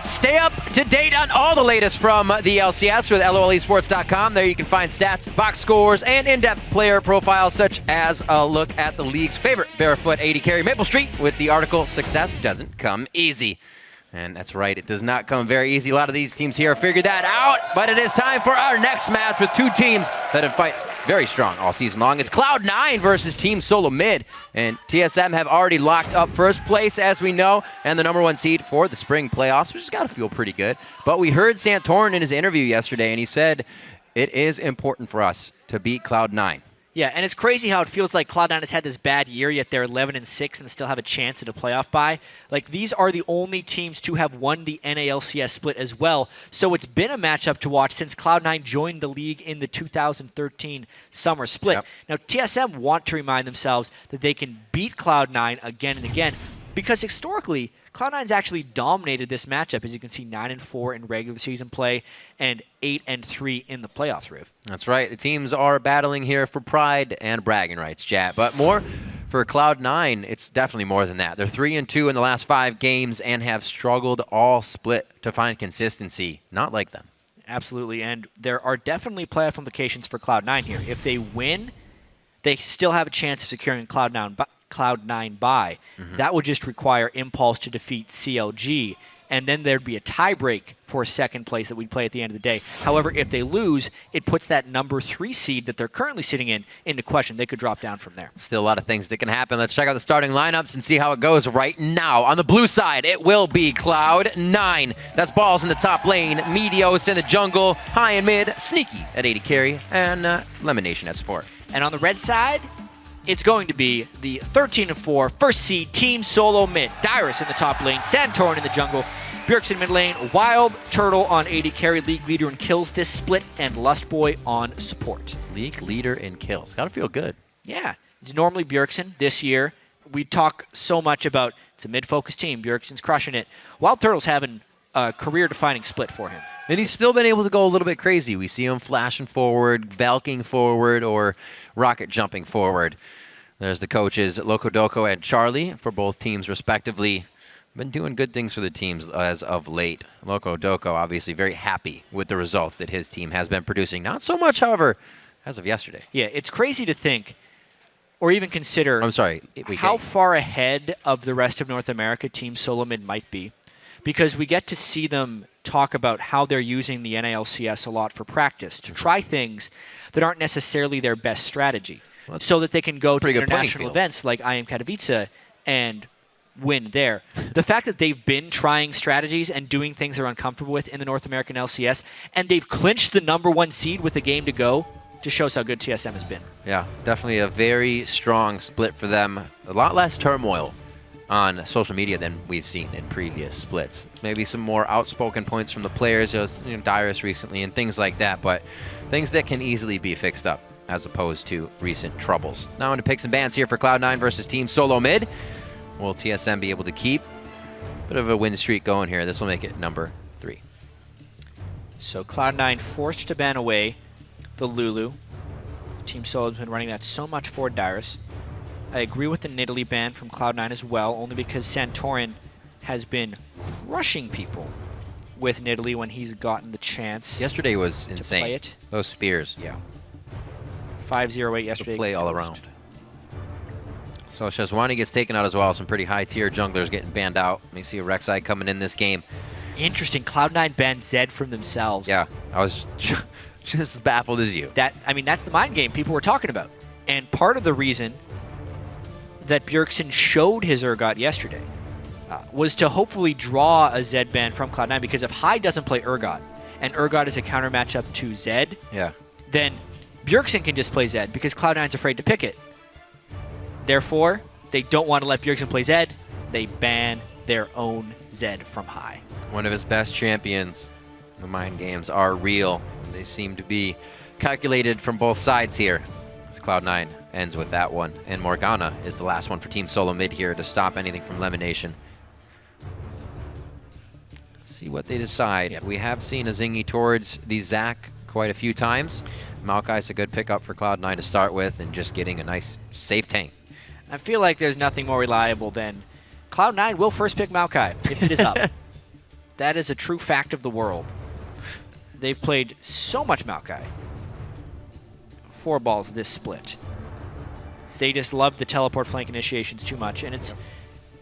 Stay up to date on all the latest from the LCS with LOLesports.com. There you can find stats, box scores, and in-depth player profiles, such as a look at the league's favorite barefoot AD carry, Maple Street, with the article, Success Doesn't Come Easy. And that's right, it does not come very easy. A lot of these teams here have figured that out, but it is time for our next match with two teams that have fight very strong all season long. It's Cloud9 versus Team SoloMid, and TSM have already locked up first place, as we know, and the #1 seed for the spring playoffs, which has got to feel pretty good. But we heard Santorin in his interview yesterday, and he said it is important for us to beat Cloud9. Yeah, and it's crazy how it feels like Cloud9 has had this bad year, yet they're 11-6 and still have a chance at a playoff bye. Like, these are the only teams to have won the NA LCS split as well. So it's been a matchup to watch since Cloud9 joined the league in the 2013 summer split. Yep. Now, TSM want to remind themselves that they can beat Cloud9 again and again, because historically, Cloud9's actually dominated this matchup, as you can see, 9-4 in regular season play and 8-3 in the playoffs, Riv. That's right. The teams are battling here for pride and bragging rights, chat. But more for Cloud9, it's definitely more than that. They're 3-2 in the last 5 games and have struggled all split to find consistency. Not like them. Absolutely, and there are definitely playoff implications for Cloud9 here. If they win, they still have a chance of securing Cloud9 bye. That would just require Impulse to defeat CLG, and then there'd be a tiebreak for second place that we'd play at the end of the day. However, if they lose, it puts that #3 seed that they're currently sitting in into question. They could drop down from there. Still a lot of things that can happen. Let's check out the starting lineups and see how it goes right now. On the blue side, it will be Cloud9. That's Balls in the top lane, Meteos in the jungle, high and mid, Sneaky at AD carry, and Lemonation at support. And on the red side, it's going to be the 13-4 first seed Team SoloMid. Dyrus in the top lane, Santorin in the jungle, Bjergsen mid lane, Wild Turtle on AD carry, league leader in kills this split, and Lustboy on support. League leader in kills. Gotta feel good. Yeah, it's normally Bjergsen. This year, we talk so much about it's a mid-focused team. Bjergsen's crushing it. Wild Turtle's having a career-defining split for him. And he's still been able to go a little bit crazy. We see him flashing forward, Valking forward, or rocket jumping forward. There's the coaches, Locodoco and Charlie, for both teams respectively. Been doing good things for the teams as of late. Locodoco obviously very happy with the results that his team has been producing. Not so much, however, as of yesterday. Yeah, it's crazy to think, or even consider, how far ahead of the rest of North America Team SoloMid might be. Because we get to see them talk about how they're using the NA LCS a lot for practice, to try things that aren't necessarily their best strategy, so that they can go to international events like IM Katowice and win there. The fact that they've been trying strategies and doing things they're uncomfortable with in the North American LCS, and they've clinched the #1 seed with a game to go, just shows how good TSM has been. Yeah, definitely a very strong split for them. A lot less turmoil on social media than we've seen in previous splits. Maybe some more outspoken points from the players, Dyrus recently and things like that, but things that can easily be fixed up as opposed to recent troubles. Now into picks and bans here for Cloud9 versus Team SoloMid. Will TSM be able to keep a bit of a win streak going here? This will make it #3. So Cloud9 forced to ban away the Lulu. Team Solo has been running that so much for Dyrus. I agree with the Nidalee ban from Cloud9 as well, only because Santorin has been crushing people with Nidalee when he's gotten the chance. Yesterday was insane. Play it. Those spears. Yeah. 5-0-8 yesterday. Play all around. So Shazwani gets taken out as well. Some pretty high-tier junglers getting banned out. Let me see a Rek'Sai coming in this game. Interesting. Cloud9 banned Zed from themselves. Yeah, I was just as baffled as you. That's the mind game people were talking about. And part of the reason that Bjergsen showed his Urgot yesterday was to hopefully draw a Zed ban from Cloud9, because if High doesn't play Urgot, and Urgot is a counter matchup to Zed, then Bjergsen can just play Zed because Cloud9's afraid to pick it. Therefore, they don't want to let Bjergsen play Zed. They ban their own Zed from High. One of his best champions. The mind games are real. They seem to be calculated from both sides here. As Cloud9 ends with that one. And Morgana is the last one for Team SoloMid here to stop anything from Lemonation. See what they decide. Yep. We have seen a Zingy towards the Zac quite a few times. Maokai's a good pickup for Cloud9 to start with, and just getting a nice safe tank. I feel like there's nothing more reliable than Cloud9 will first pick Maokai if it is up. That is a true fact of the world. They've played so much Maokai. 4 balls this split. They just love the teleport flank initiations too much, and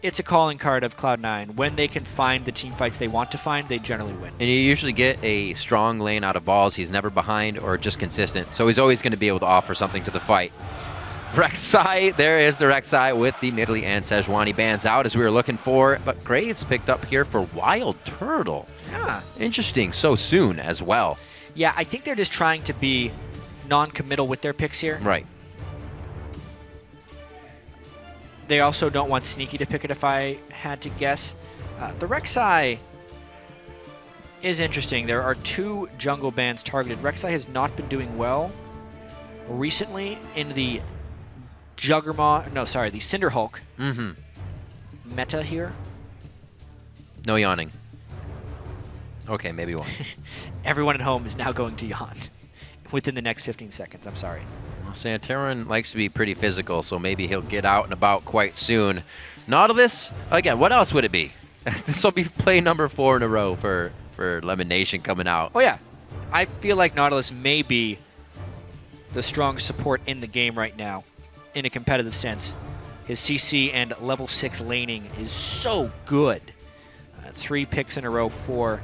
it's a calling card of Cloud9. When they can find the team fights they want to find, they generally win. And you usually get a strong lane out of balls. He's never behind or just consistent, so he's always going to be able to offer something to the fight. Rek'Sai, there is the Rek'Sai with the Nidalee and Sejuani bans out as we were looking for, but Graves picked up here for Wild Turtle. Yeah. Interesting, so soon as well. Yeah, I think they're just trying to be non-committal with their picks here. Right. They also don't want Sneaky to pick it if I had to guess. The Rek'Sai is interesting. There are 2 jungle bans targeted. Rek'Sai has not been doing well recently in the Juggernaut, no, sorry, the Cinder Hulk meta here. No yawning. Okay, maybe one. Everyone at home is now going to yawn within the next 15 seconds. I'm sorry. Well, Santarin likes to be pretty physical, so maybe he'll get out and about quite soon. Nautilus, again, what else would it be? This will be play number 4 in a row for Lemon Nation coming out. Oh, yeah. I feel like Nautilus may be the strongest support in the game right now in a competitive sense. His CC and level 6 laning is so good. 3 picks in a row for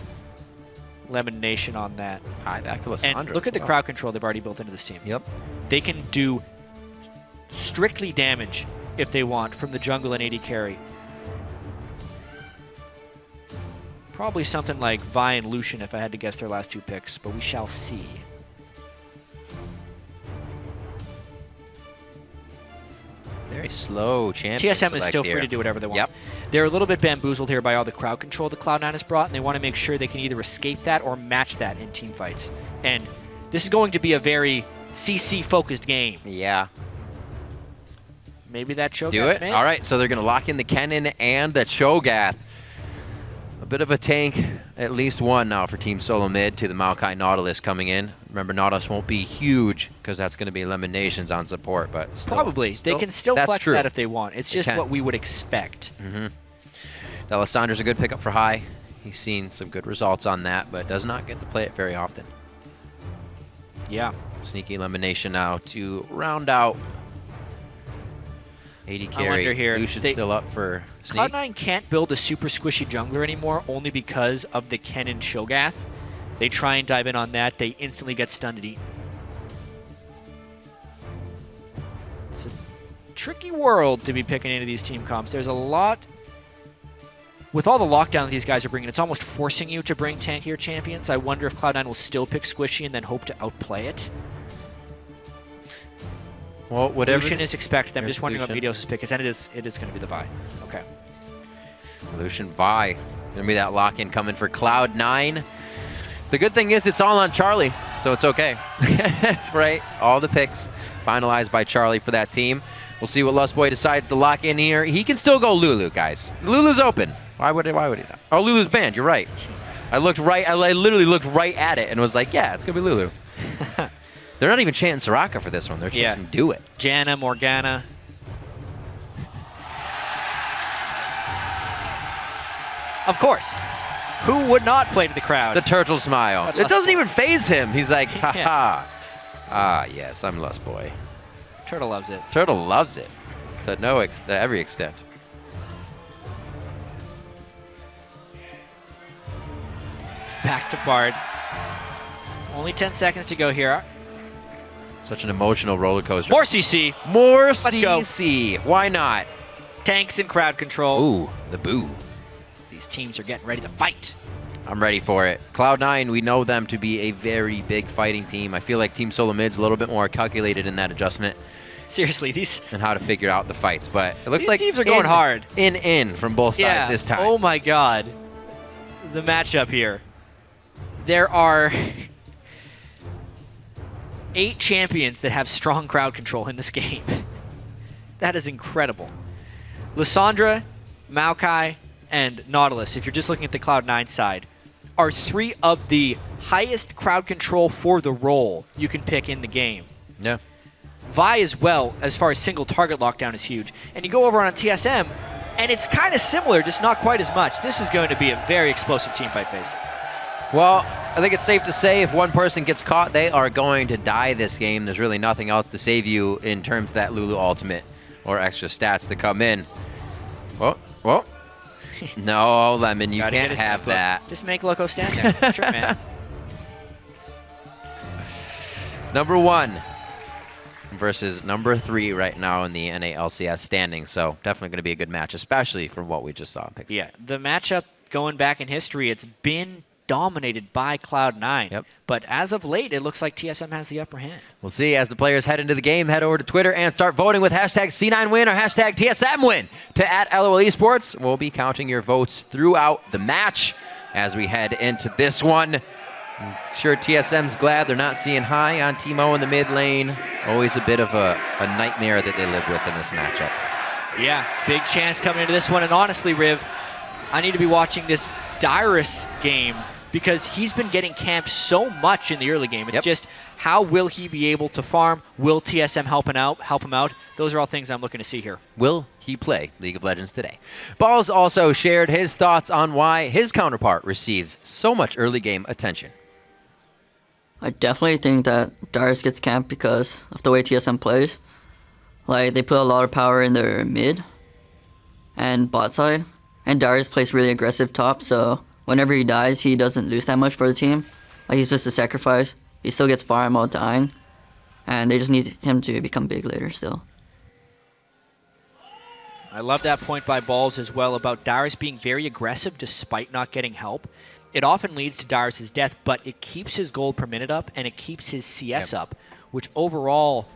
Lemon Nation on that. Hi, back to Lissandra. And look at the crowd control they've already built into this team. Yep. They can do strictly damage if they want from the jungle and AD carry. Probably something like Vi and Lucian if I had to guess their last 2 picks, but we shall see. Very slow champion. TSM is still free to do whatever they want. Yep. They're a little bit bamboozled here by all the crowd control that Cloud9 has brought, and they want to make sure they can either escape that or match that in team fights. And this is going to be a very CC-focused game. Yeah. Maybe that Cho'Gath. Do it? All right, so they're going to lock in the Kennen and the Cho'Gath. A bit of a tank, at least one now for Team SoloMid to the Maokai Nautilus coming in. Remember, Nautilus won't be huge because that's going to be Eliminations on support, but still. Probably. They can still flex that if they want. It's just what we would expect. Alessandra's a good pickup for High. He's seen some good results on that, but does not get to play it very often. Yeah. Sneaky Elimination now to round out AD carry. Here. Lucian's still up for Sneak. Cloud9 can't build a super squishy jungler anymore only because of the Kennen Cho'Gath. They try and dive in on that. They instantly get stunned and eaten. It's a tricky world to be picking into these team comps. There's a lot. With all the lockdown that these guys are bringing, it's almost forcing you to bring tankier champions. I wonder if Cloud9 will still pick squishy and then hope to outplay it. Well, whatever. Lucian is expected. I'm just wondering what Meteos' pick is, and it is going to be the Vi. Okay. Lucian Vi. Gonna be that lock-in coming for Cloud9. The good thing is it's all on Charlie, so it's okay. Right? All the picks finalized by Charlie for that team. We'll see what Lustboy decides to lock in here. He can still go Lulu, guys. Lulu's open. Why would he not? Oh, Lulu's banned. You're right. I literally looked right at it and was like, yeah, it's gonna be Lulu. They're not even chanting Soraka for this one. They're chanting do it. Janna, Morgana. Of course. Who would not play to the crowd? The turtle smile. It doesn't even faze him. He's like, ha ha. Ah, yes, I'm Lustboy. Turtle loves it. Turtle loves it. To every extent. Back to Bard. Only 10 seconds to go here. Such an emotional roller coaster. More CC. More CC. Why not? Tanks and crowd control. Ooh, the boo. These teams are getting ready to fight. I'm ready for it. Cloud9, we know them to be a very big fighting team. I feel like Team SoloMid's a little bit more calculated in that adjustment. Seriously, these... And how to figure out the fights. But it looks like teams are going hard. In from both sides this time. Oh my god. The matchup here. There are 8 champions that have strong crowd control in this game. That is incredible. Lissandra, Maokai, and Nautilus, if you're just looking at the Cloud9 side, are 3 of the highest crowd control for the role you can pick in the game. Yeah. Vi as well, as far as single target lockdown, is huge. And you go over on TSM, And it's kind of similar, just not quite as much. This is going to be a very explosive team fight phase. Well, I think it's safe to say if one person gets caught, they are going to die this game. There's really nothing else to save you in terms of that Lulu ultimate or extra stats to come in. Well. No, Lemon, you can't have that. Just make Loco stand there. Sure, man. Number 1 versus number 3 right now in the NA LCS standing. So definitely going to be a good match, especially from what we just saw. Yeah, the matchup going back in history, it's been dominated by Cloud9. Yep. But as of late, it looks like TSM has the upper hand. We'll see as the players head into the game. Head over to Twitter and start voting with hashtag C9win or hashtag TSMwin to @LOL Esports. We'll be counting your votes throughout the match as we head into this one. I'm sure TSM's glad they're not seeing high on Teemo in the mid lane. Always a bit of a nightmare that they live with in this matchup. Yeah, big chance coming into this one. And honestly, Riv, I need to be watching this Dyrus game because he's been getting camped so much in the early game. It's just how will he be able to farm? Will TSM help him out? Those are all things I'm looking to see here. Will he play League of Legends today? Balls also shared his thoughts on why his counterpart receives so much early game attention. I definitely think that Dyrus gets camped because of the way TSM plays. Like, they put a lot of power in their mid and bot side, and Dyrus plays really aggressive top, so whenever he dies, he doesn't lose that much for the team. Like, he's just a sacrifice. He still gets farm while dying, and they just need him to become big later still. I love that point by Balls as well about Dyrus being very aggressive despite not getting help. It often leads to Dyrus' death, but it keeps his gold per minute up, and it keeps his CS up, which overall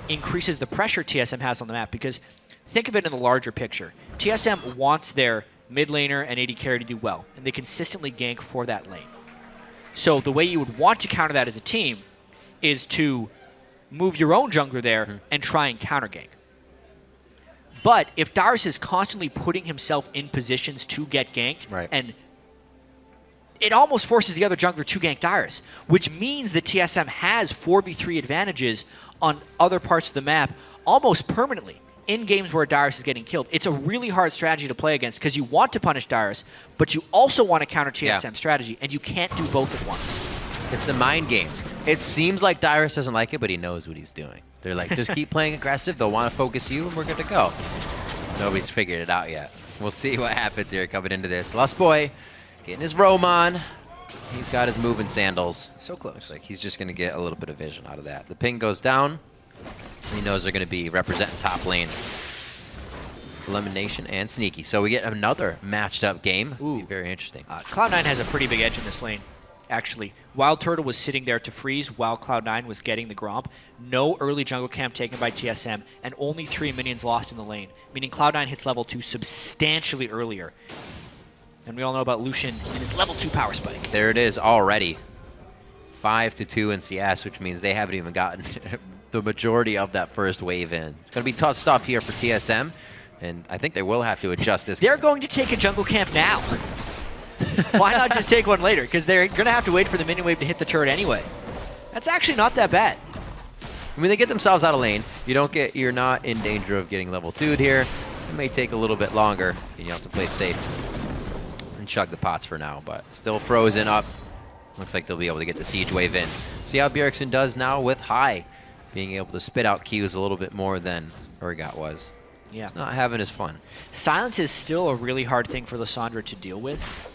increases the pressure TSM has on the map, because think of it in the larger picture. TSM wants their mid laner and AD carry to do well, and they consistently gank for that lane. So the way you would want to counter that as a team is to move your own jungler there and try and counter gank. But if Dyrus is constantly putting himself in positions to get ganked, and it almost forces the other jungler to gank Dyrus, which means that TSM has 4v3 advantages on other parts of the map almost permanently in games where Dyrus is getting killed. It's a really hard strategy to play against because you want to punish Dyrus, but you also want to counter TSM strategy, and you can't do both at once. It's the mind games. It seems like Dyrus doesn't like it, but he knows what he's doing. They're like, just keep playing aggressive. They'll want to focus you, and we're good to go. Nobody's figured it out yet. We'll see what happens here coming into this. Lost Boy getting his roam on. He's got his moving sandals. So close. Looks like he's just going to get a little bit of vision out of that. The ping goes down. He knows they're going to be representing top lane. Elimination and Sneaky. So we get another matched up game. Ooh. Very interesting. Cloud9 has a pretty big edge in this lane, actually. Wild Turtle was sitting there to freeze while Cloud9 was getting the Gromp. No early jungle camp taken by TSM, and only 3 minions lost in the lane, meaning Cloud9 hits level 2 substantially earlier. And we all know about Lucian and his level 2 power spike. There it is already. 5-2 in CS, which means they haven't even gotten the majority of that first wave in. It's going to be tough stuff here for TSM, and I think they will have to adjust this. They're going to take a jungle camp now. Why not just take one later? Because they're going to have to wait for the minion wave to hit the turret anyway. That's actually not that bad. I mean, they get themselves out of lane. You're not in danger of getting level 2'd here. It may take a little bit longer, and you have to play safe and chug the pots for now, but still frozen up. Looks like they'll be able to get the siege wave in. See how Bjergsen does now with high, being able to spit out Qs a little bit more than Urgot was. Yeah. He's not having his fun. Silence is still a really hard thing for Lissandra to deal with.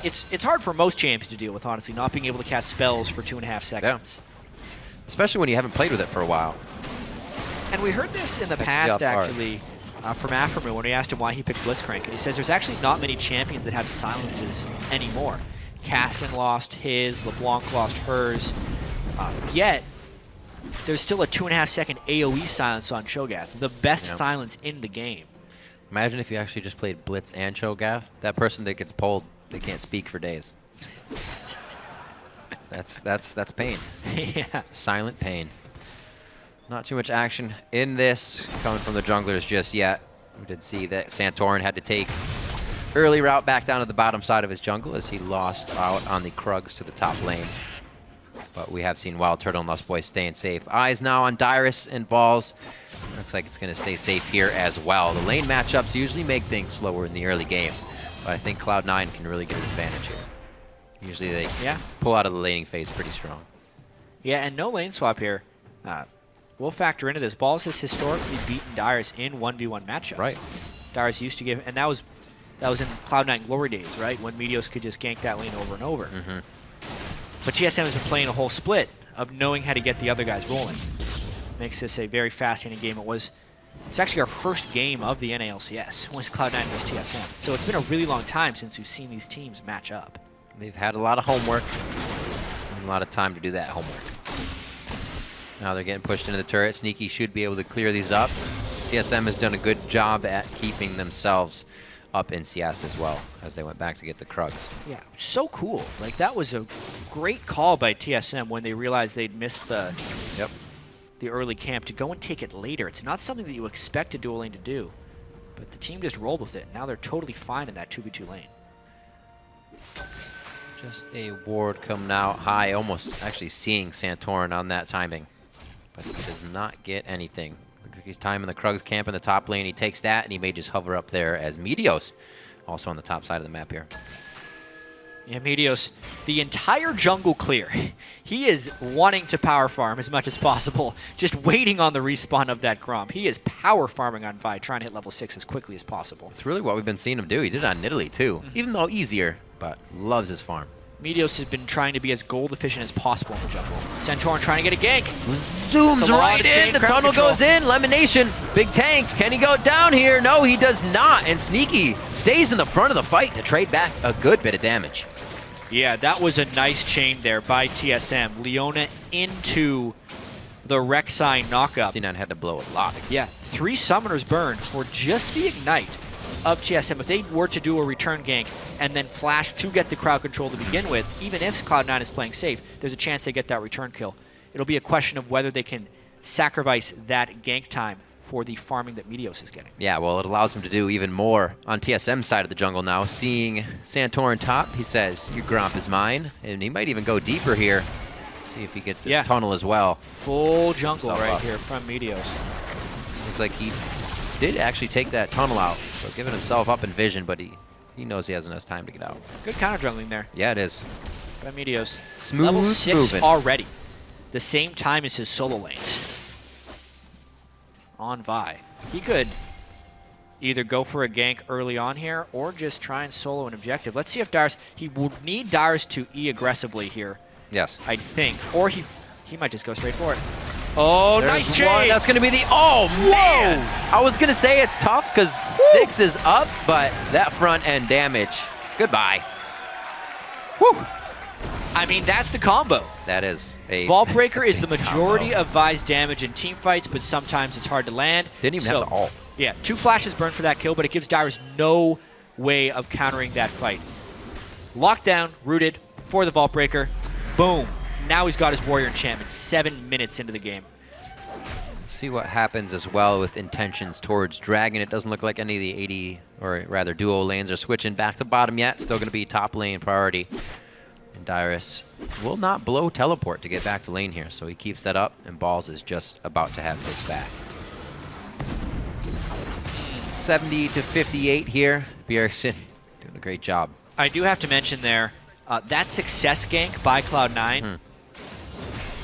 It's hard for most champions to deal with, honestly, not being able to cast spells for 2.5 seconds. Yeah. Especially when you haven't played with it for a while. And we heard this in the past, actually, from Aframu when we asked him why he picked Blitzcrank. And he says there's actually not many champions that have silences anymore. Caston lost his, LeBlanc lost hers. Yet, there's still a 2.5 second AoE silence on Cho'Gath, the best silence in the game. Imagine if you actually just played Blitz and Cho'Gath. That person that gets pulled, they can't speak for days. That's pain. Yeah. Silent pain. Not too much action in this coming from the junglers just yet. We did see that Santorin had to take early route back down to the bottom side of his jungle as he lost out on the Krugs to the top lane. But we have seen Wild Turtle and Lust Boy staying safe. Eyes now on Dyrus and Balls. Looks like it's going to stay safe here as well. The lane matchups usually make things slower in the early game, but I think Cloud9 can really get an advantage here. Usually they pull out of the laning phase pretty strong. Yeah, and no lane swap here. We'll factor into this. Balls has historically beaten Dyrus in 1v1 matchups. Right. Dyrus used to give, and that was in Cloud9 glory days, right? When Meteos could just gank that lane over and over. But TSM has been playing a whole split of knowing how to get the other guys rolling. Makes this a very fascinating game. It's actually our first game of the NA LCS, was Cloud9 versus TSM. So it's been a really long time since we've seen these teams match up. They've had a lot of homework and a lot of time to do that homework. Now they're getting pushed into the turret. Sneaky should be able to clear these up. TSM has done a good job at keeping themselves up in CS as well as they went back to get the Krugs. Yeah, so cool. Like, that was a great call by TSM when they realized they'd missed the early camp to go and take it later. It's not something that you expect a dual lane to do, but the team just rolled with it. Now they're totally fine in that 2v2 lane. Just a ward coming out high, almost actually seeing Santorin on that timing, but he does not get anything. Looks like he's timing the Krugs camp in the top lane. He takes that, and he may just hover up there as Meteos also on the top side of the map here. Yeah, Meteos, the entire jungle clear. He is wanting to power farm as much as possible, just waiting on the respawn of that Grom. He is power farming on Vi, trying to hit level 6 as quickly as possible. It's really what we've been seeing him do. He did it on Nidalee too, even though easier, but loves his farm. Meteos has been trying to be as gold efficient as possible in the jungle. Santorin trying to get a gank. Zooms right in, the tunnel goes in, Lemonation, big tank. Can he go down here? No, he does not, and Sneaky stays in the front of the fight to trade back a good bit of damage. Yeah, that was a nice chain there by TSM. Leona into the Rek'Sai knockup. C9 had to blow a lot. Yeah, 3 summoners burned for just the ignite of TSM. If they were to do a return gank and then flash to get the crowd control to begin with, even if Cloud9 is playing safe, there's a chance they get that return kill. It'll be a question of whether they can sacrifice that gank time for the farming that Meteos is getting. Yeah, well, it allows him to do even more on TSM's side of the jungle now. Seeing Santorin top, he says, your Gromp is mine, and he might even go deeper here. See if he gets the tunnel as well. Full jungle right here from Meteos. Looks like he did actually take that tunnel out, so giving himself up in vision, but he knows he has enough time to get out. Good counter jungling there. Yeah, it is. By Meteos. Smooth Level 6 moving. already. The same time as his solo lanes. On Vi. He could either go for a gank early on here or just try and solo an objective. Let's see if Dyrus, he would need Dyrus to E aggressively here. Yes. I think. Or he might just go straight for it. Oh, There's nice chain! one. That's going to be the, oh, man! I was going to say it's tough because 6 is up, but that front end damage, goodbye. Woo! I mean, that's the combo. That is a Vault Breaker is the majority combo of Vi's damage in team fights, but sometimes it's hard to land. Didn't even have the ult. Yeah, 2 flashes burned for that kill, but it gives Dyrus no way of countering that fight. Lockdown, rooted for the Vault Breaker. Boom. Now he's got his Warrior enchantment 7 minutes into the game. See what happens as well with intentions towards Dragon. It doesn't look like any of the 80, or rather duo lanes are switching back to bottom yet. Still going to be top lane priority. And Dyrus will not blow teleport to get back to lane here, so he keeps that up, and Balls is just about to have his back. 70 to 58 here. Bjergsen doing a great job. I do have to mention there, that success gank by Cloud9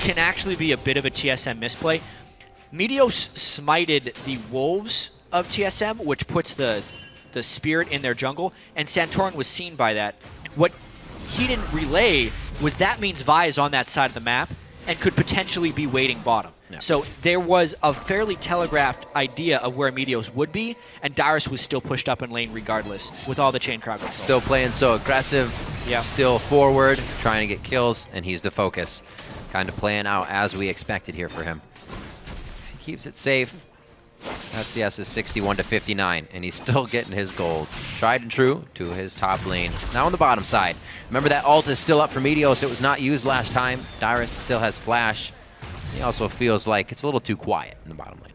can actually be a bit of a TSM misplay. Meteos smited the Wolves of TSM, which puts the Spirit in their jungle, and Santorin was seen by that. What he didn't relay was that means Vi is on that side of the map and could potentially be waiting bottom. Yeah. So there was a fairly telegraphed idea of where Meteos would be, and Dyrus was still pushed up in lane regardless with all the chain crowd control. Still playing so aggressive, still forward, trying to get kills, and he's the focus. Kind of playing out as we expected here for him. He keeps it safe. LCS is 61 to 59, and he's still getting his gold. Tried and true to his top lane. Now on the bottom side. Remember that ult is still up for Meteos. It was not used last time. Dyrus still has flash. He also feels like it's a little too quiet in the bottom lane.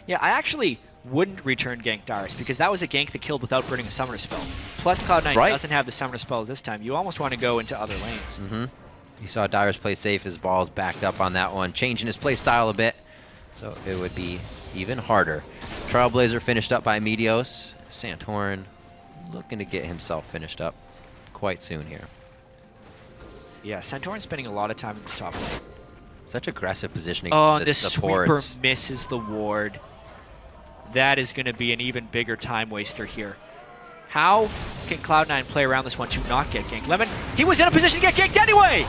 Yeah, I actually wouldn't return gank Dyrus because that was a gank that killed without burning a summoner spell. Plus Cloud9 doesn't have the summoner spells this time. You almost want to go into other lanes. You saw Dyrus play safe. His ball's backed up on that one, changing his play style a bit, so it would be even harder. Trailblazer finished up by Meteos. Santorin looking to get himself finished up quite soon here. Yeah, Santorin's spending a lot of time in this top lane. Such aggressive positioning. Oh, this sweeper misses the ward. That is going to be an even bigger time waster here. How can Cloud9 play around this one to not get ganked? Lemon, he was in a position to get ganked anyway!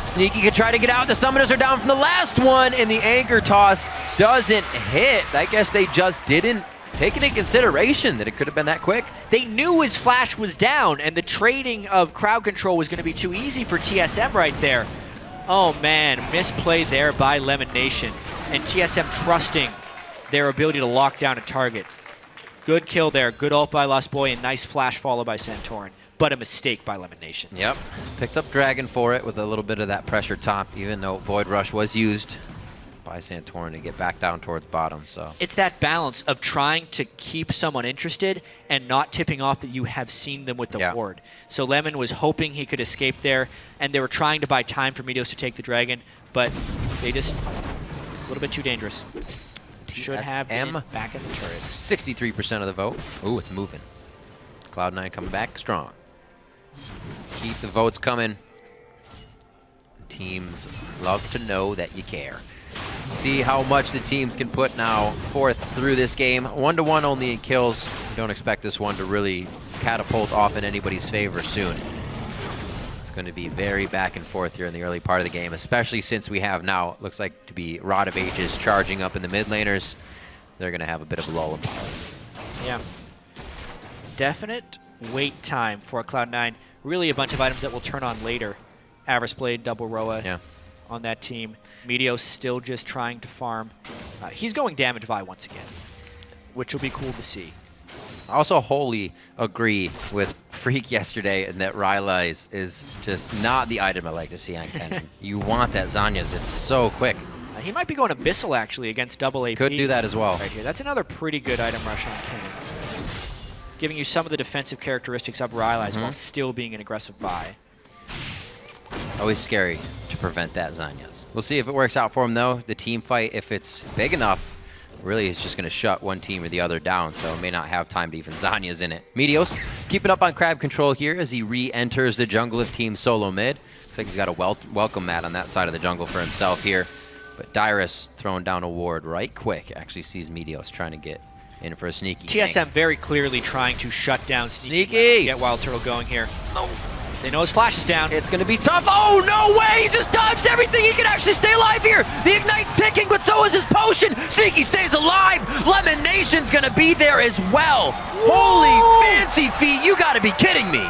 Sneaky can try to get out. The summoners are down from the last one, and the anchor toss doesn't hit. I guess they just didn't take into consideration that it could have been that quick. They knew his flash was down, and the trading of crowd control was going to be too easy for TSM right there. Oh man, misplay there by Lemon Nation, and TSM trusting their ability to lock down a target. Good kill there, good ult by Lost Boy, and nice flash followed by Santorin, but a mistake by Lemon Nation. Yep, picked up Dragon for it with a little bit of that pressure top, even though Void Rush was used by Santorin to get back down towards bottom. So it's that balance of trying to keep someone interested and not tipping off that you have seen them with the ward. So Lemon was hoping he could escape there, and they were trying to buy time for Meteos to take the Dragon, but they just a little bit too dangerous. Should have been back in the turret. 63% of the vote. Ooh, it's moving. Cloud9 coming back strong. Keep the votes coming. Teams love to know that you care. See how much the teams can put now forth through this game. 1-1 only in kills. Don't expect this one to really catapult off in anybody's favor soon. It's going to be very back and forth here in the early part of the game, especially since we have now, looks like to be Rod of Ages charging up in the mid laners. They're going to have a bit of a lull in power. Yeah. Definite wait time for Cloud9. Really a bunch of items that will turn on later. Avarice Blade, Double Roa on that team. Meteos still just trying to farm. He's going Damage Vi once again, which will be cool to see. I also wholly agree with Freak yesterday in that Ryla is just not the item I like to see on Kennen. You want that Zanya's. It's so quick. He might be going Abyssal, actually, against double AP. Could do that as well. Right here. That's another pretty good item rush on Kennen. Giving you some of the defensive characteristics of Ryla while still being an aggressive buy. Always scary to prevent that Zanya's. We'll see if it works out for him, though. The team fight, if it's big enough, really is just going to shut one team or the other down, so may not have time to even Zanya's in it. Meteos keeping up on crab control here as he re-enters the jungle of Team SoloMid. Looks like he's got a welcome mat on that side of the jungle for himself here. But Dyrus throwing down a ward right quick. Actually sees Meteos trying to get in for a sneaky. TSM very clearly trying to shut down Sneaky. Get Wild Turtle going here. No. They know his flash is down. It's going to be tough. Oh, no way! He just dodged everything. He can actually stay alive here. The Ignite's ticking, but so is his potion. Sneaky stays alive. Lemon Nation's going to be there as well. Whoa. Holy fancy feet. You got to be kidding me.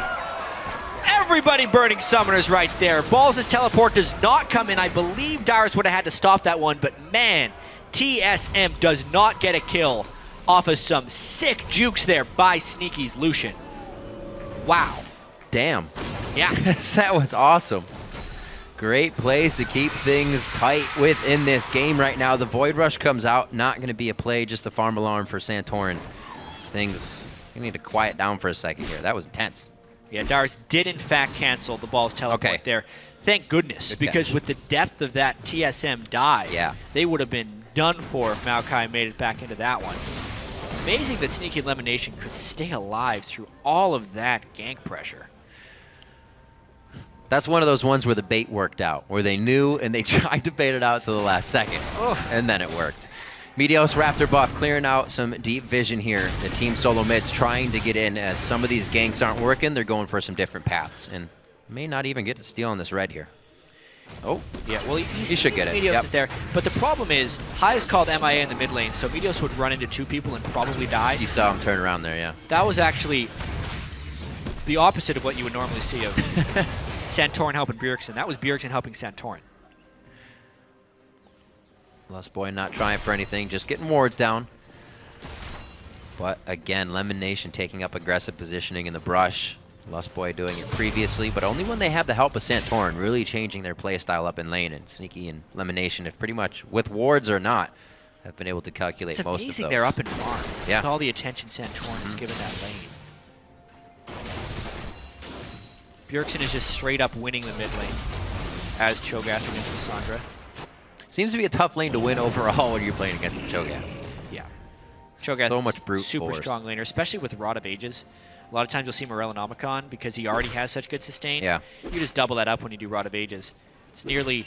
Everybody burning summoners right there. Balls' teleport does not come in. I believe Dyrus would have had to stop that one, but man, TSM does not get a kill off of some sick jukes there by Sneaky's Lucian. Wow. Damn. Yeah. That was awesome. Great plays to keep things tight within this game right now. The Void Rush comes out. Not going to be a play, just a farm alarm for Santorin. Things, you need to quiet down for a second here. That was intense. Yeah, Dyrus did in fact cancel the ball's teleport there. Thank goodness, because with the depth of that TSM dive, they would have been done for if Maokai made it back into that one. Amazing that Sneaky and Lemon Nation could stay alive through all of that gank pressure. That's one of those ones where the bait worked out, where they knew and they tried to bait it out to the last second, and then it worked. Meteos Raptor buff clearing out some deep vision here. The Team SoloMid's trying to get in as some of these ganks aren't working. They're going for some different paths and may not even get to steal on this red here. Oh, yeah, well, he should get it. Meteos is there. But the problem is, High is called MIA in the mid lane, so Meteos would run into two people and probably die. You saw him turn around there, yeah. That was actually the opposite of what you would normally see of Santorin helping Bjergsen. That was Bjergsen helping Santorin. Lost Boy not trying for anything, just getting wards down. But again, Lemon Nation taking up aggressive positioning in the brush. Lost Boy doing it previously, but only when they have the help of Santorin, really changing their playstyle up in lane. And Sneaky and Lemon Nation have pretty much, with wards or not, have been able to calculate most of those. It's amazing they're up in farm. Yeah. With all the attention Santorin has given that lane. Bjergsen is just straight up winning the mid lane. as Cho'Gath against Cassandra. Seems to be a tough lane to win overall when you're playing against the Cho'Gath. Yeah. Cho'Gath so much brute super force. strong laner, especially with Rod of Ages. A lot of times you'll see Morellonomicon because he already has such good sustain. Yeah. You just double that up when you do Rod of Ages. It's nearly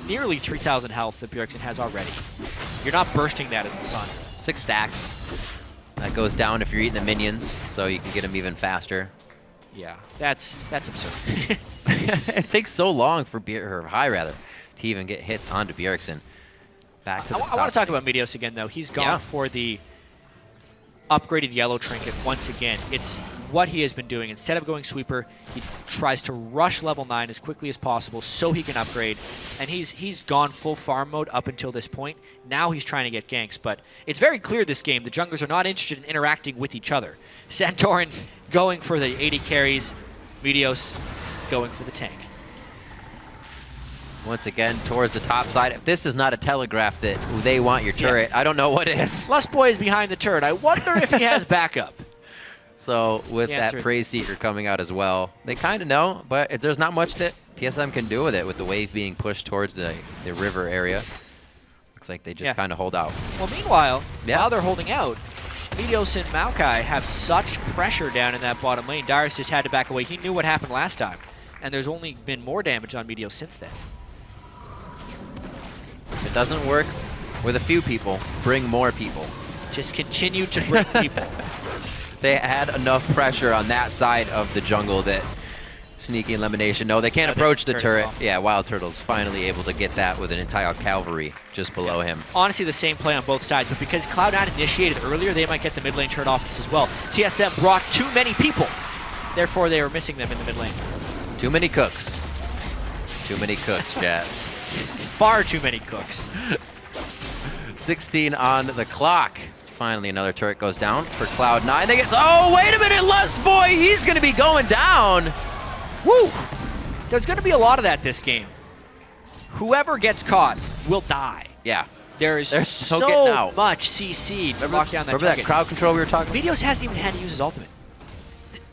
3,000 health that Bjergsen has already. You're not bursting that as the Sun. 6 stacks. That goes down if you're eating the minions, so you can get them even faster. Yeah, that's absurd. It takes so long for High rather, to even get hits onto Bjergsen. Back to the I want to talk about Meteos again, though. He's gone for the upgraded yellow trinket once again. It's what he has been doing. Instead of going sweeper, he tries to rush level 9 as quickly as possible so he can upgrade. And he's gone full farm mode up until this point. Now he's trying to get ganks, but it's very clear this game the junglers are not interested in interacting with each other. Santorin going for the 80 carries, Meteos going for the tank. Once again, towards the top side. If this is not a telegraph that they want your turret, I don't know what is. Lustboy is behind the turret. I wonder if he has backup. So with that Praise Seeker coming out as well, they kind of know, but there's not much that TSM can do with it, with the wave being pushed towards the river area. Looks like they just kind of hold out. Well, meanwhile, while they're holding out, Meteos and Maokai have such pressure down in that bottom lane. Darius just had to back away. He knew what happened last time, and there's only been more damage on Meteos since then. If it doesn't work with a few people, bring more people. Just continue to bring people. They had enough pressure on that side of the jungle that Sneaky Elimination, no, they can't approach the turret. Yeah, Wild Turtle's finally able to get that with an entire cavalry just below him. Honestly, the same play on both sides, but because Cloud9 initiated earlier, they might get the mid lane turret offense as well. TSM brought too many people. Therefore, they were missing them in the mid lane. Too many cooks. Too many cooks, chat. Far too many cooks. 16 on the clock. Finally, another turret goes down for Cloud9. They get, oh, wait a minute, Lustboy, he's going to be going down. Woo! There's going to be a lot of that this game. Whoever gets caught will die. Yeah. There's so much CC to lock down that target. Remember that crowd control we were talking about? Meteos hasn't even had to use his ultimate.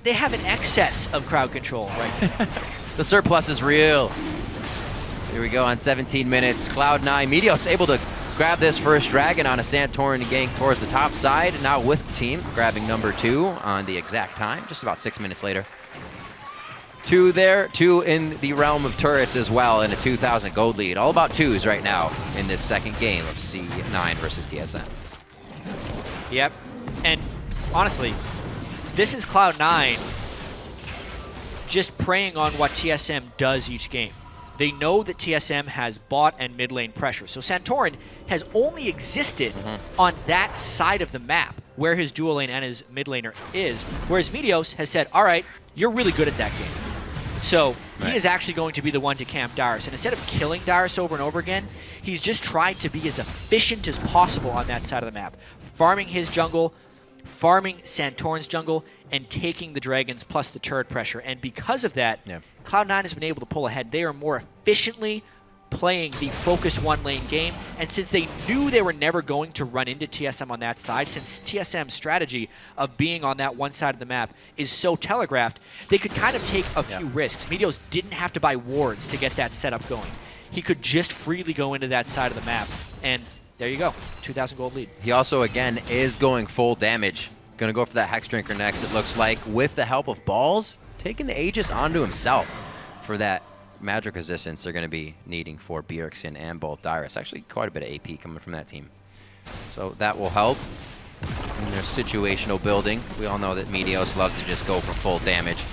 They have an excess of crowd control right now. The surplus is real. Here we go on 17 minutes. Cloud9, Meteos able to grab this first dragon on a Santorin gang towards the top side. Now with the team, grabbing number 2 on the exact time, just about 6 minutes later. 2 there, 2 in the realm of turrets as well, and a 2,000 gold lead. All about 2s right now in this second game of C9 versus TSM. Yep, and honestly, this is Cloud9 just preying on what TSM does each game. They know that TSM has bot and mid lane pressure. So Santorin has only existed on that side of the map where his dual lane and his mid laner is, whereas Meteos has said, all right, you're really good at that game. So he is actually going to be the one to camp Darius. And instead of killing Darius over and over again, he's just tried to be as efficient as possible on that side of the map, farming his jungle, farming Santorin's jungle, and taking the dragons plus the turret pressure. And because of that, Cloud9 has been able to pull ahead. They are more efficiently playing the focus one lane game. And since they knew they were never going to run into TSM on that side, since TSM's strategy of being on that one side of the map is so telegraphed, they could kind of take a few risks. Meteos didn't have to buy wards to get that setup going. He could just freely go into that side of the map. And there you go, 2,000 gold lead. He also, again, is going full damage. Gonna go for that Hex Drinker next, it looks like, with the help of Balls, taking the Aegis onto himself for that magic resistance they're gonna be needing for Bjergsen and both Darius. Actually, quite a bit of AP coming from that team. So that will help in their situational building. We all know that Meteos loves to just go for full damage.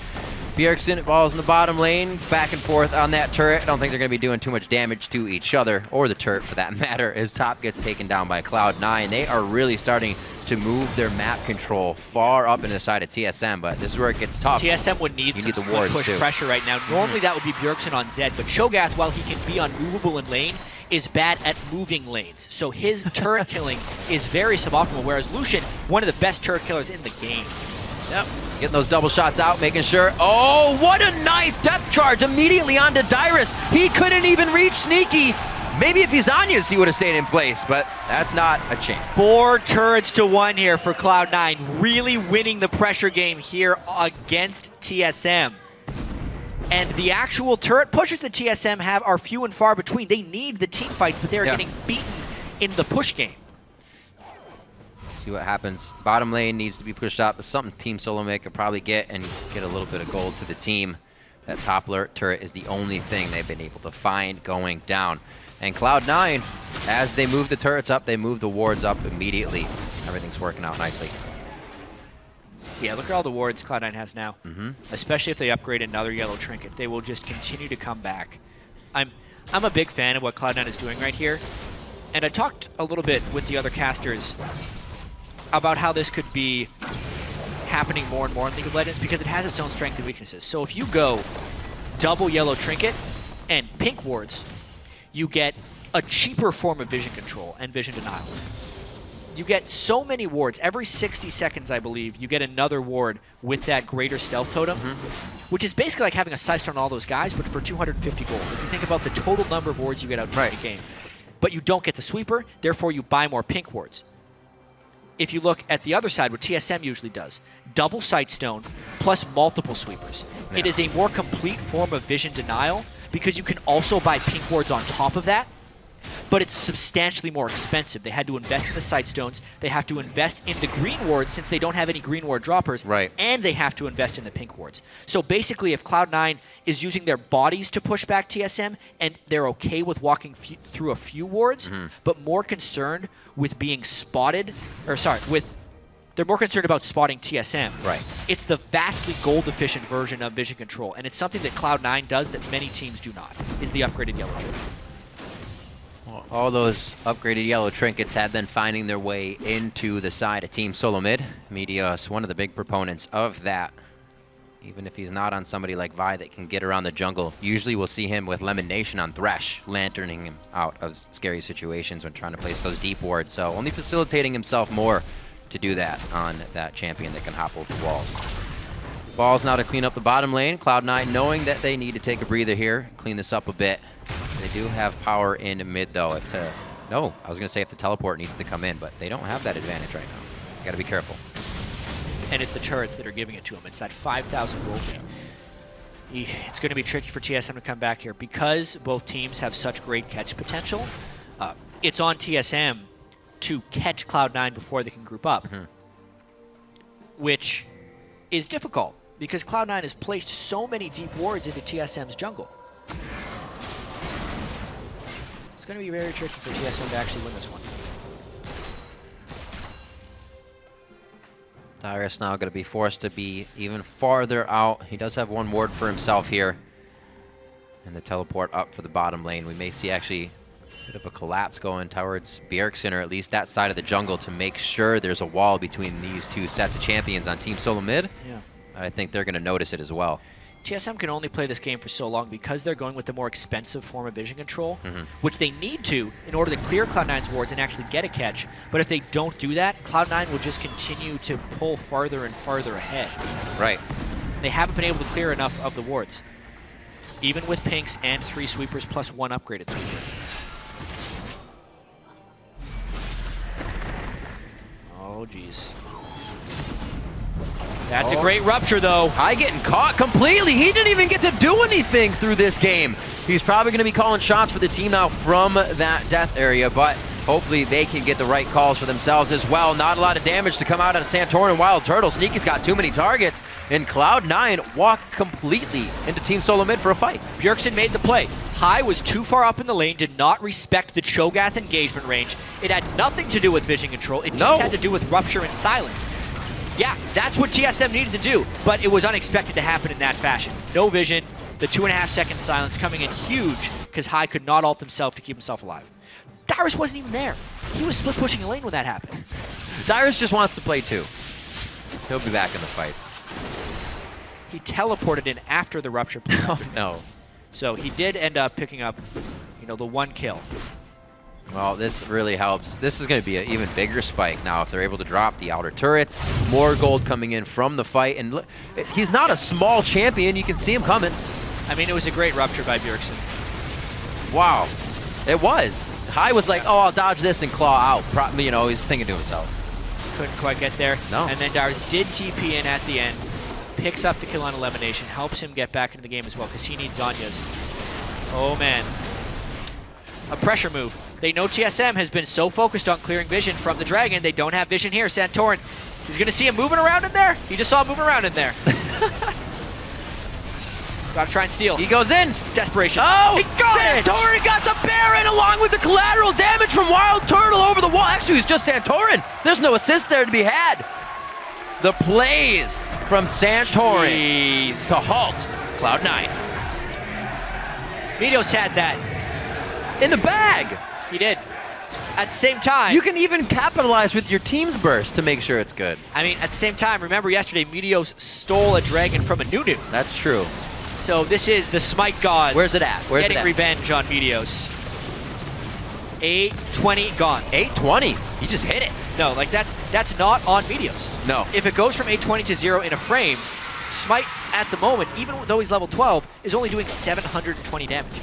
Bjergsen, Balls in the bottom lane, back and forth on that turret. I don't think they're going to be doing too much damage to each other, or the turret for that matter, as top gets taken down by Cloud9. They are really starting to move their map control far up into the side of TSM, but this is where it gets tough. TSM would need some push pressure right now. Normally that would be Bjergsen on Zed, but Cho'Gath, while he can be unmovable in lane, is bad at moving lanes. So his turret killing is very suboptimal, whereas Lucian, one of the best turret killers in the game. Yep, getting those double shots out, making sure. Oh, what a nice depth charge immediately onto Dyrus. He couldn't even reach Sneaky. Maybe if he's Anya's, he would have stayed in place, but that's not a chance. 4 turrets to 1 here for Cloud9, really winning the pressure game here against TSM. And the actual turret pushes that TSM have are few and far between. They need the team fights, but they're getting beaten in the push game. See what happens. Bottom lane needs to be pushed up. It's something Team SoloMid could probably get and get a little bit of gold to the team. That top turret is the only thing they've been able to find going down. And Cloud9, as they move the turrets up, they move the wards up immediately. Everything's working out nicely. Yeah, look at all the wards Cloud9 has now. Especially if they upgrade another yellow trinket. They will just continue to come back. I'm a big fan of what Cloud9 is doing right here. And I talked a little bit with the other casters about how this could be happening more and more in League of Legends because it has its own strengths and weaknesses. So if you go double yellow trinket and pink wards, you get a cheaper form of vision control and vision denial. You get so many wards. Every 60 seconds, I believe, you get another ward with that greater stealth totem, which is basically like having a sight on all those guys, but for 250 gold. If you think about the total number of wards you get out during the game. But you don't get the sweeper, therefore you buy more pink wards. If you look at the other side, what TSM usually does, double sightstone plus multiple sweepers. Yeah. It is a more complete form of vision denial because you can also buy pink wards on top of that, but it's substantially more expensive. They had to invest in the sightstones, they have to invest in the green wards since they don't have any green ward droppers, and they have to invest in the pink wards. So basically, if Cloud9 is using their bodies to push back TSM, and they're okay with walking through a few wards, but more concerned with being spotted, or sorry, they're more concerned about spotting TSM. It's the vastly gold-efficient version of vision control, and it's something that Cloud9 does that many teams do not, is the upgraded yellow trinket. All those upgraded yellow trinkets have been finding their way into the side of Team SoloMid. Medios, one of the big proponents of that. Even if he's not on somebody like Vi that can get around the jungle, usually we'll see him with Lemon Nation on Thresh, lanterning him out of scary situations when trying to place those deep wards. So only facilitating himself more to do that on that champion that can hop over walls. Balls now to clean up the bottom lane. Cloud9 knowing that they need to take a breather here, clean this up a bit. They do have power in mid though. I was gonna say if the teleport needs to come in, but they don't have that advantage right now. You gotta be careful. And it's the turrets that are giving it to them. It's that 5,000 gold game. It's going to be tricky for TSM to come back here because both teams have such great catch potential. It's on TSM to catch Cloud9 before they can group up, which is difficult because Cloud9 has placed so many deep wards into TSM's jungle. It's going to be very tricky for TSM to actually win this one. Dyrus now going to be forced to be even farther out. He does have one ward for himself here. And the teleport up for the bottom lane. We may see actually a bit of a collapse going towards Bjergsen, or at least that side of the jungle, to make sure there's a wall between these two sets of champions on Team SoloMid. Yeah. I think they're going to notice it as well. TSM can only play this game for so long because they're going with the more expensive form of vision control, which they need to in order to clear Cloud9's wards and actually get a catch. But if they don't do that, Cloud9 will just continue to pull farther and farther ahead. They haven't been able to clear enough of the wards, even with pinks and 3 sweepers plus 1 upgraded sweeper. Oh, geez. That's a great rupture, though. High getting caught completely. He didn't even get to do anything through this game. He's probably going to be calling shots for the team now from that death area, but hopefully they can get the right calls for themselves as well. Not a lot of damage to come out of Santorin and Wild Turtle. Sneaky's got too many targets, and Cloud9 walked completely into Team SoloMid for a fight. Bjergsen made the play. High was too far up in the lane, did not respect the Cho'Gath engagement range. It had nothing to do with vision control. It just had to do with rupture and silence. Yeah, that's what TSM needed to do, but it was unexpected to happen in that fashion. No vision, the 2.5 second silence coming in huge because High could not ult himself to keep himself alive. Dyrus wasn't even there. He was split pushing a lane when that happened. Dyrus just wants to play too. He'll be back in the fights. He teleported in after the rupture. Oh no. So he did end up picking up, the 1 kill. Well, this really helps. This is going to be an even bigger spike now if they're able to drop the outer turrets. More gold coming in from the fight. And look, he's not a small champion. You can see him coming. I mean, it was a great rupture by Bjergsen. Wow. It was. High was like, oh, I'll dodge this and claw out. He's thinking to himself. Couldn't quite get there. No. And then Dyrus did TP in at the end. picks up the kill on Elimination, helps him get back into the game as well, because he needs Zanya's. Oh, man. A pressure move. They know TSM has been so focused on clearing vision from the Dragon, they don't have vision here. Santorin, he's going to see him moving around in there. He just saw him moving around in there. Gotta try and steal. He goes in. Desperation. Oh, he got it! Santorin got the Baron along with the collateral damage from Wild Turtle over the wall. Actually, it's just Santorin. There's no assist there to be had. The plays from Santorin to halt Cloud9. Meteos had that. In the bag. He did. At the same time, you can even capitalize with your team's burst to make sure it's good. I mean, at the same time, remember yesterday, Meteos stole a Dragon from a Nunu. That's true. So this is the Smite Gods. Where's it at? Getting revenge on Meteos. 820 gone. 820? He just hit it. No, like that's not on Meteos. No. If it goes from 820 to 0 in a frame, Smite at the moment, even though he's level 12, is only doing 720 damage.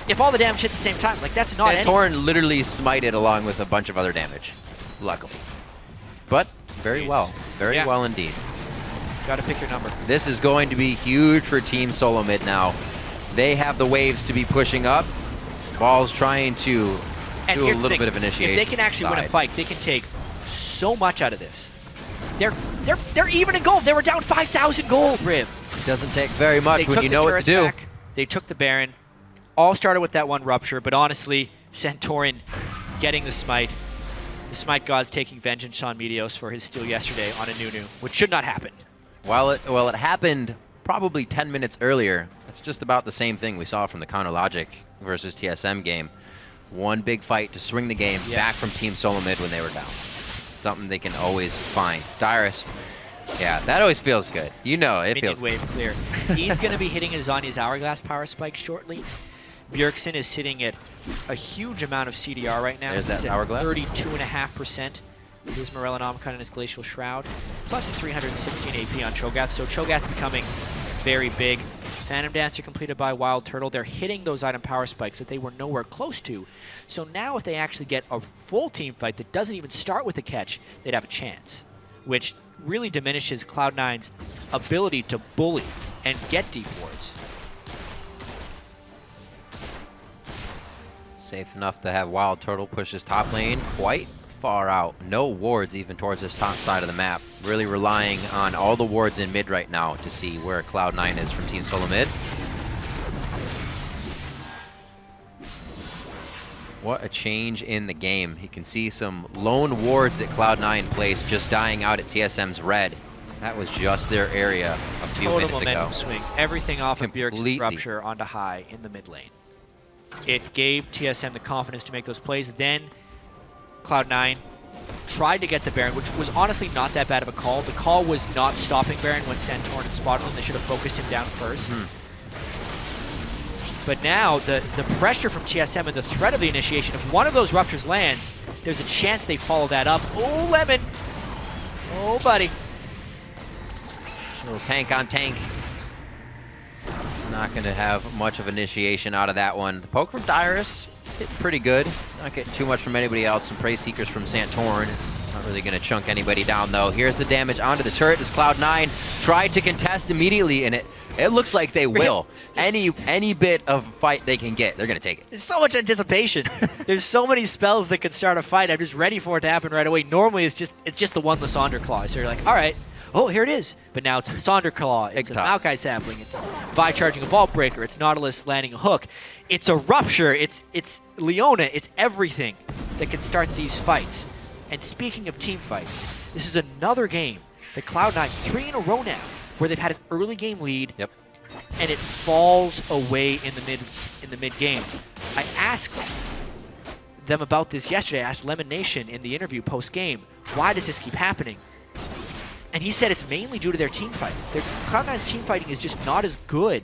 If all the damage hit at the same time, like that's not Santorin literally smited along with a bunch of other damage, luckily. But very well. Very well indeed. Gotta pick your number. This is going to be huge for Team SoloMid now. They have the waves to be pushing up. Ball's trying to do a little bit of initiation. If they can actually win a fight, they can take so much out of this. They're even in gold. They were down 5,000 gold, Rib. It doesn't take very much when you know what to do. Back. They took the Baron. All started with that one Rupture, but honestly, Santorin getting the Smite. The Smite Gods taking vengeance on Meteos for his steal yesterday on a Nunu, which should not happen. Well, it happened probably 10 minutes earlier. That's just about the same thing we saw from the Counter Logic versus TSM game. One big fight to swing the game back from Team SoloMid when they were down. Something they can always find. Dyrus, yeah, that always feels good. You know, it feels good. Wave clear. He's going to be hitting his Zanya's Hourglass power spike shortly. Bjergsen is sitting at a huge amount of CDR right now. There's that Hourglass. 32.5%. Here's Morellonomicon in his Glacial Shroud, plus 316 AP on Cho'Gath. So Cho'Gath becoming very big. Phantom Dancer completed by Wild Turtle. They're hitting those item power spikes that they were nowhere close to. So now if they actually get a full team fight that doesn't even start with a catch, they'd have a chance, which really diminishes Cloud9's ability to bully and get deep wards. Safe enough to have Wild Turtle push his top lane quite far out. No wards even towards this top side of the map. Really relying on all the wards in mid right now to see where Cloud9 is from Team SoloMid. What a change in the game. You can see some lone wards that Cloud9 placed just dying out at TSM's red. That was just their area a few minutes ago. Total momentum swing. Everything off of Bjergsen's Rupture onto high in the mid lane. It gave TSM the confidence to make those plays. Then Cloud9 tried to get the Baron, which was honestly not that bad of a call. The call was not stopping Baron when Santorin had spotted him. They should have focused him down first. But now, the pressure from TSM and the threat of the initiation, if one of those Ruptures lands, there's a chance they follow that up. Oh, Lemon. Oh, buddy. A little tank on tank. Not going to have much of initiation out of that one. The poke from Dyrus hit pretty good. Not getting too much from anybody else. Some Prey Seekers from Santorin. Not really going to chunk anybody down, though. Here's the damage onto the turret as Cloud9 tried to contest immediately, and it looks like they will. Any bit of fight they can get, they're going to take it. There's so much anticipation. There's so many spells that could start a fight. I'm just ready for it to happen right away. Normally, it's just the one Lysandre Claw. So you're like, all right. Oh, here it is. But now it's Lysandre Claw. It's a Maokai Sapling. It's Vi charging a Vault Breaker. It's Nautilus landing a hook. It's a Rupture. It's Leona. It's everything that can start these fights. And speaking of team fights, this is another game that Cloud9, 3 in a row now, where they've had an early game lead. Yep. And it falls away in the mid game. I asked them about this yesterday. I asked Lemon Nation in the interview post game, why does this keep happening? And he said it's mainly due to their team fighting. Cloud9's team fighting is just not as good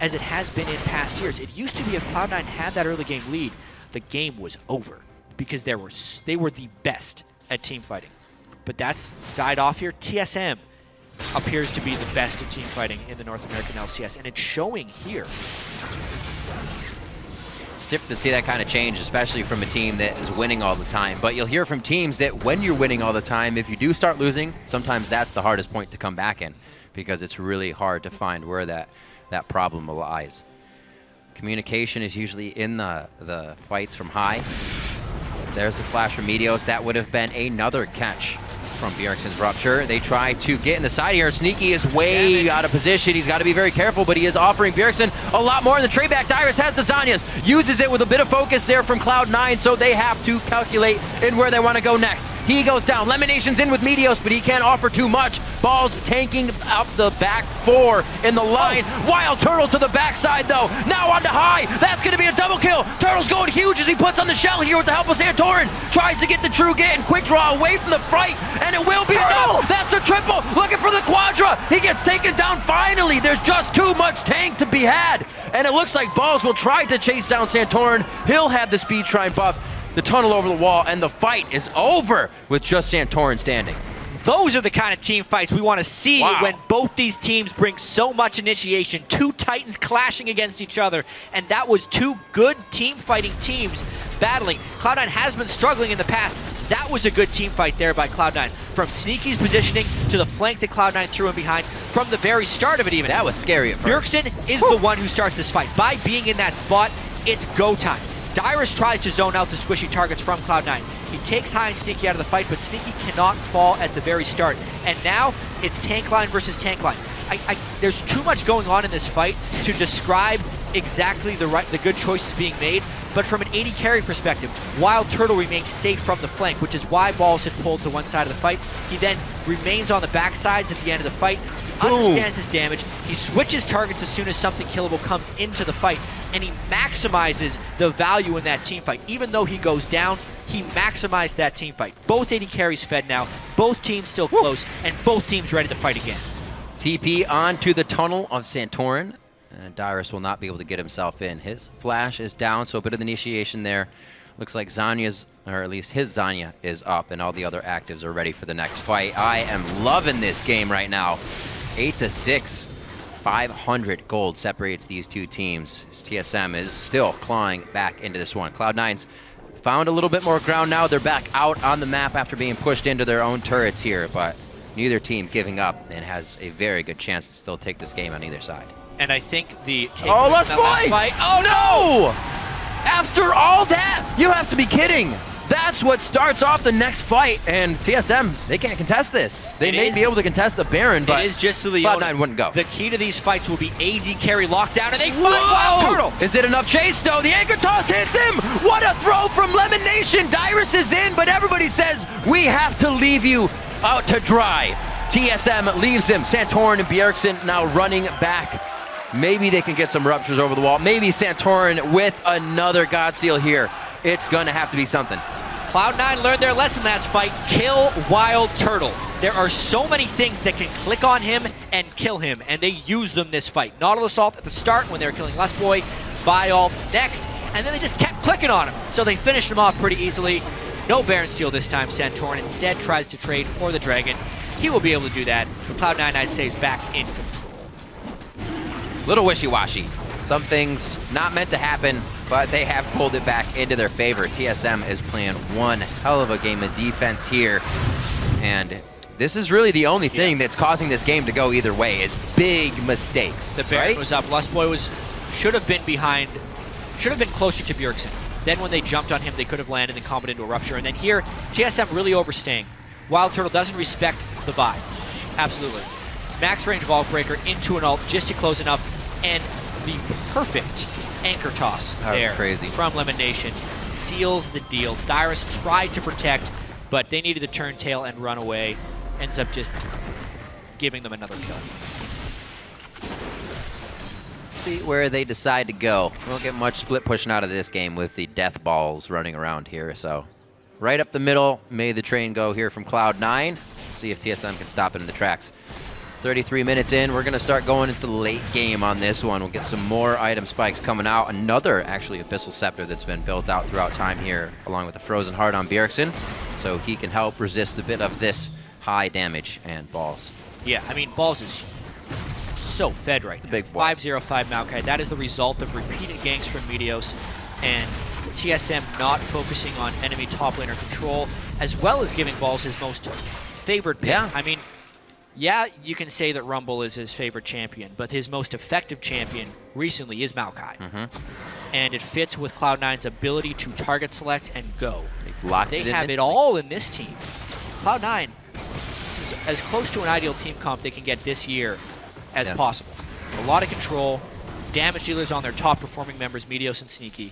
as it has been in past years. It used to be if Cloud9 had that early game lead, the game was over because they were the best at team fighting. But that's died off here. TSM appears to be the best at team fighting in the North American LCS, and it's showing here. It's different to see that kind of change, especially from a team that is winning all the time. But you'll hear from teams that when you're winning all the time, if you do start losing, sometimes that's the hardest point to come back in, because it's really hard to find where that problem lies. Communication is usually in the fights from high. There's the flash from Meteos. That would have been another catch from Bjergsen's Rupture. They try to get in the side here. Sneaky is way out of position. He's got to be very careful, but he is offering Bjergsen a lot more in the trade back. Dyrus has the Zanyas, uses it with a bit of focus there from Cloud9, so they have to calculate in where they want to go next. He goes down. Lemonation's in with Meteos, but he can't offer too much. Balls tanking up the back 4 in the line. Wild Turtle to the backside, though. Now on to high. That's going to be a double kill. Turtle's going huge as he puts on the shell here with the help of Santorin. Tries to get the true get and quick draw away from the fight, and it will be enough. That's the triple. Looking for the quadra. He gets taken down finally. There's just too much tank to be had. And it looks like Balls will try to chase down Santorin. He'll have the speed shrine buff. The tunnel over the wall, and the fight is over with just Santorin standing. Those are the kind of team fights we want to see when both these teams bring so much initiation. Two Titans clashing against each other, and that was two good team fighting teams battling. Cloud9 has been struggling in the past. That was a good team fight there by Cloud9. From Sneaky's positioning to the flank that Cloud9 threw in behind, from the very start of it even. That was scary at first. Bjergsen is the one who starts this fight. By being in that spot, it's go time. Dyrus tries to zone out the squishy targets from Cloud9. He takes High and Sneaky out of the fight, but Sneaky cannot fall at the very start. And now, it's tank line versus tank line. There's too much going on in this fight to describe exactly the good choices being made, but from an AD carry perspective, Wild Turtle remains safe from the flank, which is why Balls had pulled to one side of the fight. He then remains on the backsides at the end of the fight. Understands his damage, he switches targets as soon as something killable comes into the fight, and he maximizes the value in that team fight. Even though he goes down, he maximized that team fight. Both AD carries fed now, both teams still close, and both teams ready to fight again. TP onto the tunnel of Santorin, and Dyrus will not be able to get himself in. His flash is down, so a bit of initiation there. Looks like Zanya's, or at least his Zanya, is up, and all the other actives are ready for the next fight. I am loving this game right now. 8-6, 500 gold separates these two teams. TSM is still clawing back into this one. Cloud9's found a little bit more ground now. They're back out on the map after being pushed into their own turrets here, but neither team giving up and has a very good chance to still take this game on either side. And I think the last fight. Oh no! After all that, you have to be kidding. That's what starts off the next fight, and TSM, they can't contest this. They may be able to contest the Baron, but it is just the Cloud9 wouldn't go. The key to these fights will be AD carry lockdown, and they fight Wild Turtle. Is it enough chase, though? The anchor toss hits him. What a throw from Lemon Nation. Dyrus is in, but everybody says, we have to leave you out to dry. TSM leaves him. Santorin and Bjergsen now running back. Maybe they can get some ruptures over the wall. Maybe Santorin with another Godsteal here. It's going to have to be something. Cloud9 learned their lesson last fight. Kill Wild Turtle. There are so many things that can click on him and kill him, and they use them this fight. Nautilus Assault at the start when they were killing Lustboy, Viol next, and then they just kept clicking on him. So they finished him off pretty easily. No Baron Steal this time. Santorin instead tries to trade for the Dragon. He will be able to do that. Cloud9, I'd say, is back in control. Little wishy-washy. Some things not meant to happen, but they have pulled it back into their favor. TSM is playing one hell of a game of defense here, and this is really the only thing that's causing this game to go either way is big mistakes. The Baron was up. Lustboy should have been closer to Bjergsen. Then when they jumped on him, they could have landed and comboed into a Rupture. And then here, TSM really overstaying. Wild Turtle doesn't respect the buy. Absolutely. Max range Vault Breaker into an ult just to close enough, and the perfect anchor toss there from Lemon Nation seals the deal. Dyrus tried to protect, but they needed to turn tail and run away. Ends up just giving them another kill. See where they decide to go. We won't get much split pushing out of this game with the death balls running around here. So right up the middle, may the train go here from Cloud9. See if TSM can stop it in the tracks. 33 minutes in, we're going to start going into the late game on this one. We'll get some more item spikes coming out. Another, actually, Abyssal Scepter that's been built out throughout time here, along with the Frozen Heart on Bjergsen, so he can help resist a bit of this high damage and Balls. Yeah, I mean, Balls is so fed right now. Big 505 Maokai. That is the result of repeated ganks from Meteos. and TSM not focusing on enemy top laner control, as well as giving Balls his most favored pick. Yeah. I mean, yeah, you can say that Rumble is his favorite champion, but his most effective champion recently is Maokai. And it fits with Cloud9's ability to target select and go. They have it all in this team. Cloud9, this is as close to an ideal team comp they can get this year as possible. A lot of control, damage dealers on their top performing members, Meteos and Sneaky.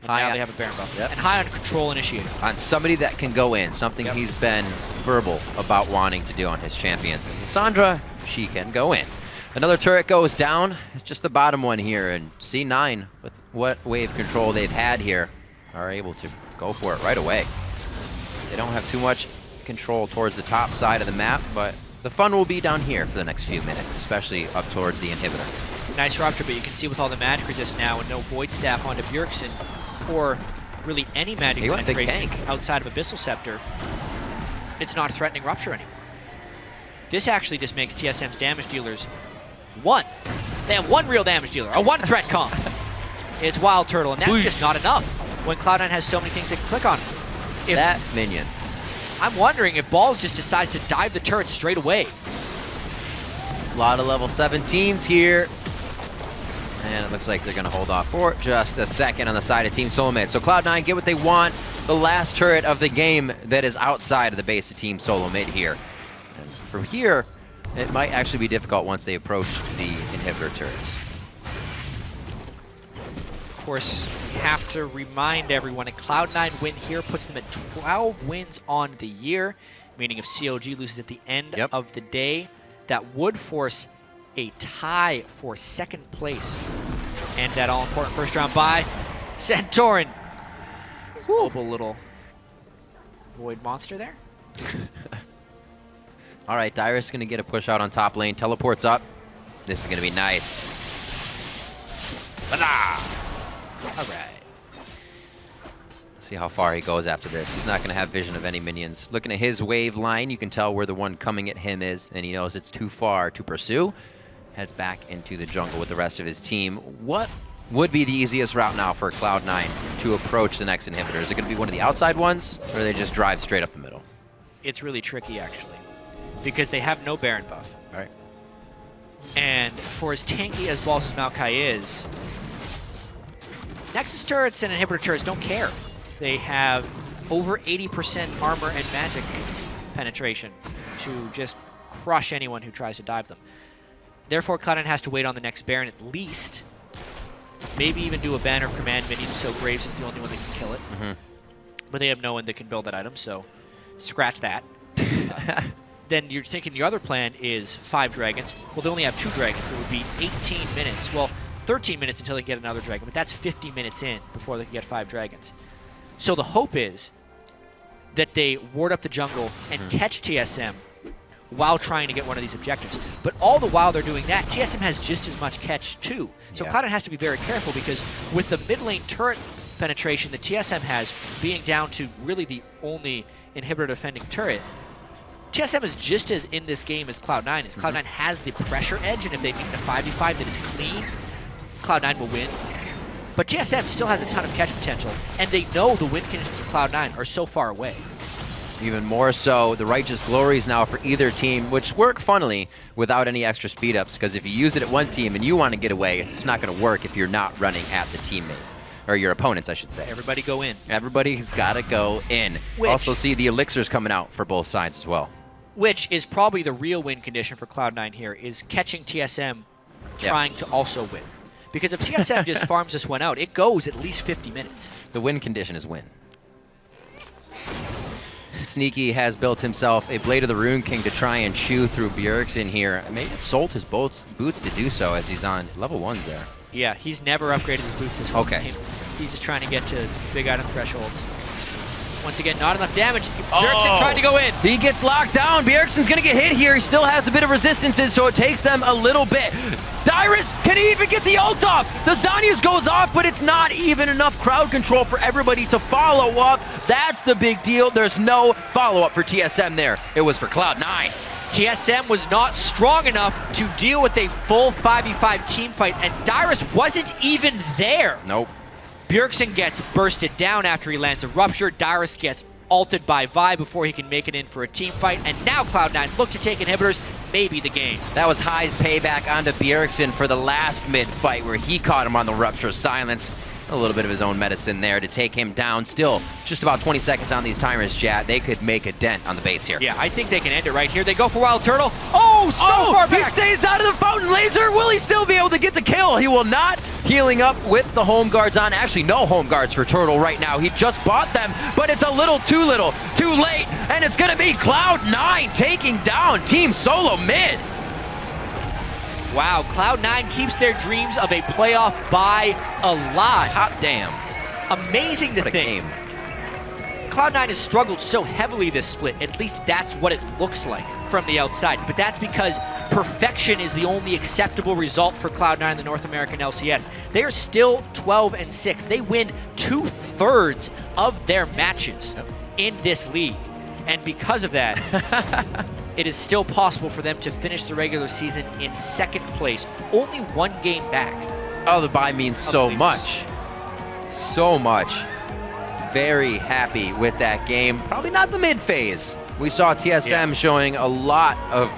And now they have a Baron buff. And high on control initiator. On somebody that can go in, something he's been verbal about wanting to do on his champions. And Lissandra, she can go in. Another turret goes down. It's just the bottom one here. And C9, with what wave control they've had here, are able to go for it right away. They don't have too much control towards the top side of the map, but the fun will be down here for the next few minutes, especially up towards the inhibitor. Nice Rupture, but you can see with all the magic resist now and no Void Staff onto Bjergsen, or really any magic penetration outside of Abyssal Scepter, it's not threatening Rupture anymore. This actually just makes TSM's damage dealers one. They have one real damage dealer, a one threat comp. It's Wild Turtle, and that's just not enough when Cloud9 has so many things they can click on. That minion. I'm wondering if Balls just decides to dive the turret straight away. A lot of level 17s here. And it looks like they're going to hold off for just a second on the side of Team SoloMid. So Cloud9 get what they want. The last turret of the game that is outside of the base of Team SoloMid here. And from here, it might actually be difficult once they approach the inhibitor turrets. Of course, we have to remind everyone a Cloud9 win here puts them at 12 wins on the year, meaning if COG loses at the end of the day, that would force a tie for second place. And that all-important first round bye, Santorin. Mobile little void monster there. All right, Dyrus going to get a push out on top lane. Teleports up. This is going to be nice. All right. See how far he goes after this. He's not going to have vision of any minions. Looking at his wave line, you can tell where the one coming at him is, and he knows it's too far to pursue. Heads back into the jungle with the rest of his team. What would be the easiest route now for Cloud9 to approach the next inhibitor? Is it going to be one of the outside ones, or do they just drive straight up the middle? It's really tricky, actually, because they have no Baron buff. All right. And for as tanky as Balls' Maokai is, Nexus turrets and inhibitor turrets don't care. They have over 80% armor and magic penetration to just crush anyone who tries to dive them. Therefore, Cloud9 has to wait on the next Baron at least. Maybe even do a Banner of Command minion, so Graves is the only one that can kill it. But they have no one that can build that item, so scratch that. Then you're thinking the other plan is 5 dragons. Well, they only have 2 dragons. It would be 18 minutes. Well, 13 minutes until they get another dragon, but that's 50 minutes in before they can get 5 dragons. So the hope is that they ward up the jungle and catch TSM while trying to get one of these objectives. But all the while they're doing that, TSM has just as much catch too. So Cloud9 has to be very careful, because with the mid lane turret penetration that TSM has being down to really the only inhibitor defending turret, TSM is just as in this game as Cloud9 is. Cloud9 has the pressure edge, and if they meet in a 5v5 that is clean, Cloud9 will win. But TSM still has a ton of catch potential, and they know the win conditions of Cloud9 are so far away. Even more so, the Righteous Glories now for either team, which work funnily without any extra speed ups, because if you use it at one team and you want to get away, it's not going to work if you're not running at the teammate. Or your opponents, I should say. Everybody go in. Everybody's got to go in. Also see the elixirs coming out for both sides as well. Which is probably the real win condition for Cloud9 here, is catching TSM trying to also win. Because if TSM just farms this one out, it goes at least 50 minutes. The win condition is win. Sneaky has built himself a Blade of the Rune King to try and chew through Bjergsen here. May have sold his boots to do so, as he's on level 1s there. Yeah, he's never upgraded his boots this whole game. He's just trying to get to big item thresholds. Once again, not enough damage. Bjergsen trying to go in. He gets locked down. Bjergsen's going to get hit here. He still has a bit of resistances, so it takes them a little bit. Dyrus, can he even get the ult off? The Zhonya's goes off, but it's not even enough crowd control for everybody to follow up. That's the big deal. There's no follow-up for TSM there. It was for Cloud9. TSM was not strong enough to deal with a full 5v5 team fight, and Dyrus wasn't even there. Nope. Bjergsen gets bursted down after he lands a Rupture. Dyrus gets ulted by Vi before he can make it in for a team fight. And now Cloud9 look to take inhibitors, maybe the game. That was High's payback onto Bjergsen for the last mid fight where he caught him on the Rupture Silence. A little bit of his own medicine there to take him down. Still, just about 20 seconds on these timers, chat. They could make a dent on the base here. Yeah, I think they can end it right here. They go for Wild Turtle. Oh, so far back. He stays out of the Fountain Laser. Will he still be able to get the kill? He will not. Healing up with the home guards on. Actually, no home guards for Turtle right now. He just bought them, but it's a little, too late. And it's going to be Cloud9 taking down Team SoloMid. Wow, Cloud9 keeps their dreams of a playoff bye alive. Hot damn. Amazing to think. Game. Cloud9 has struggled so heavily this split. At least that's what it looks like from the outside. But that's because perfection is the only acceptable result for Cloud9 in the North American LCS. They are still 12-6. They win 2/3 of their matches in this league. And because of that, it is still possible for them to finish the regular season in second place, only one game back. Oh, the bye means so much. So much. Very happy with that game. Probably not the mid phase. We saw TSM showing a lot of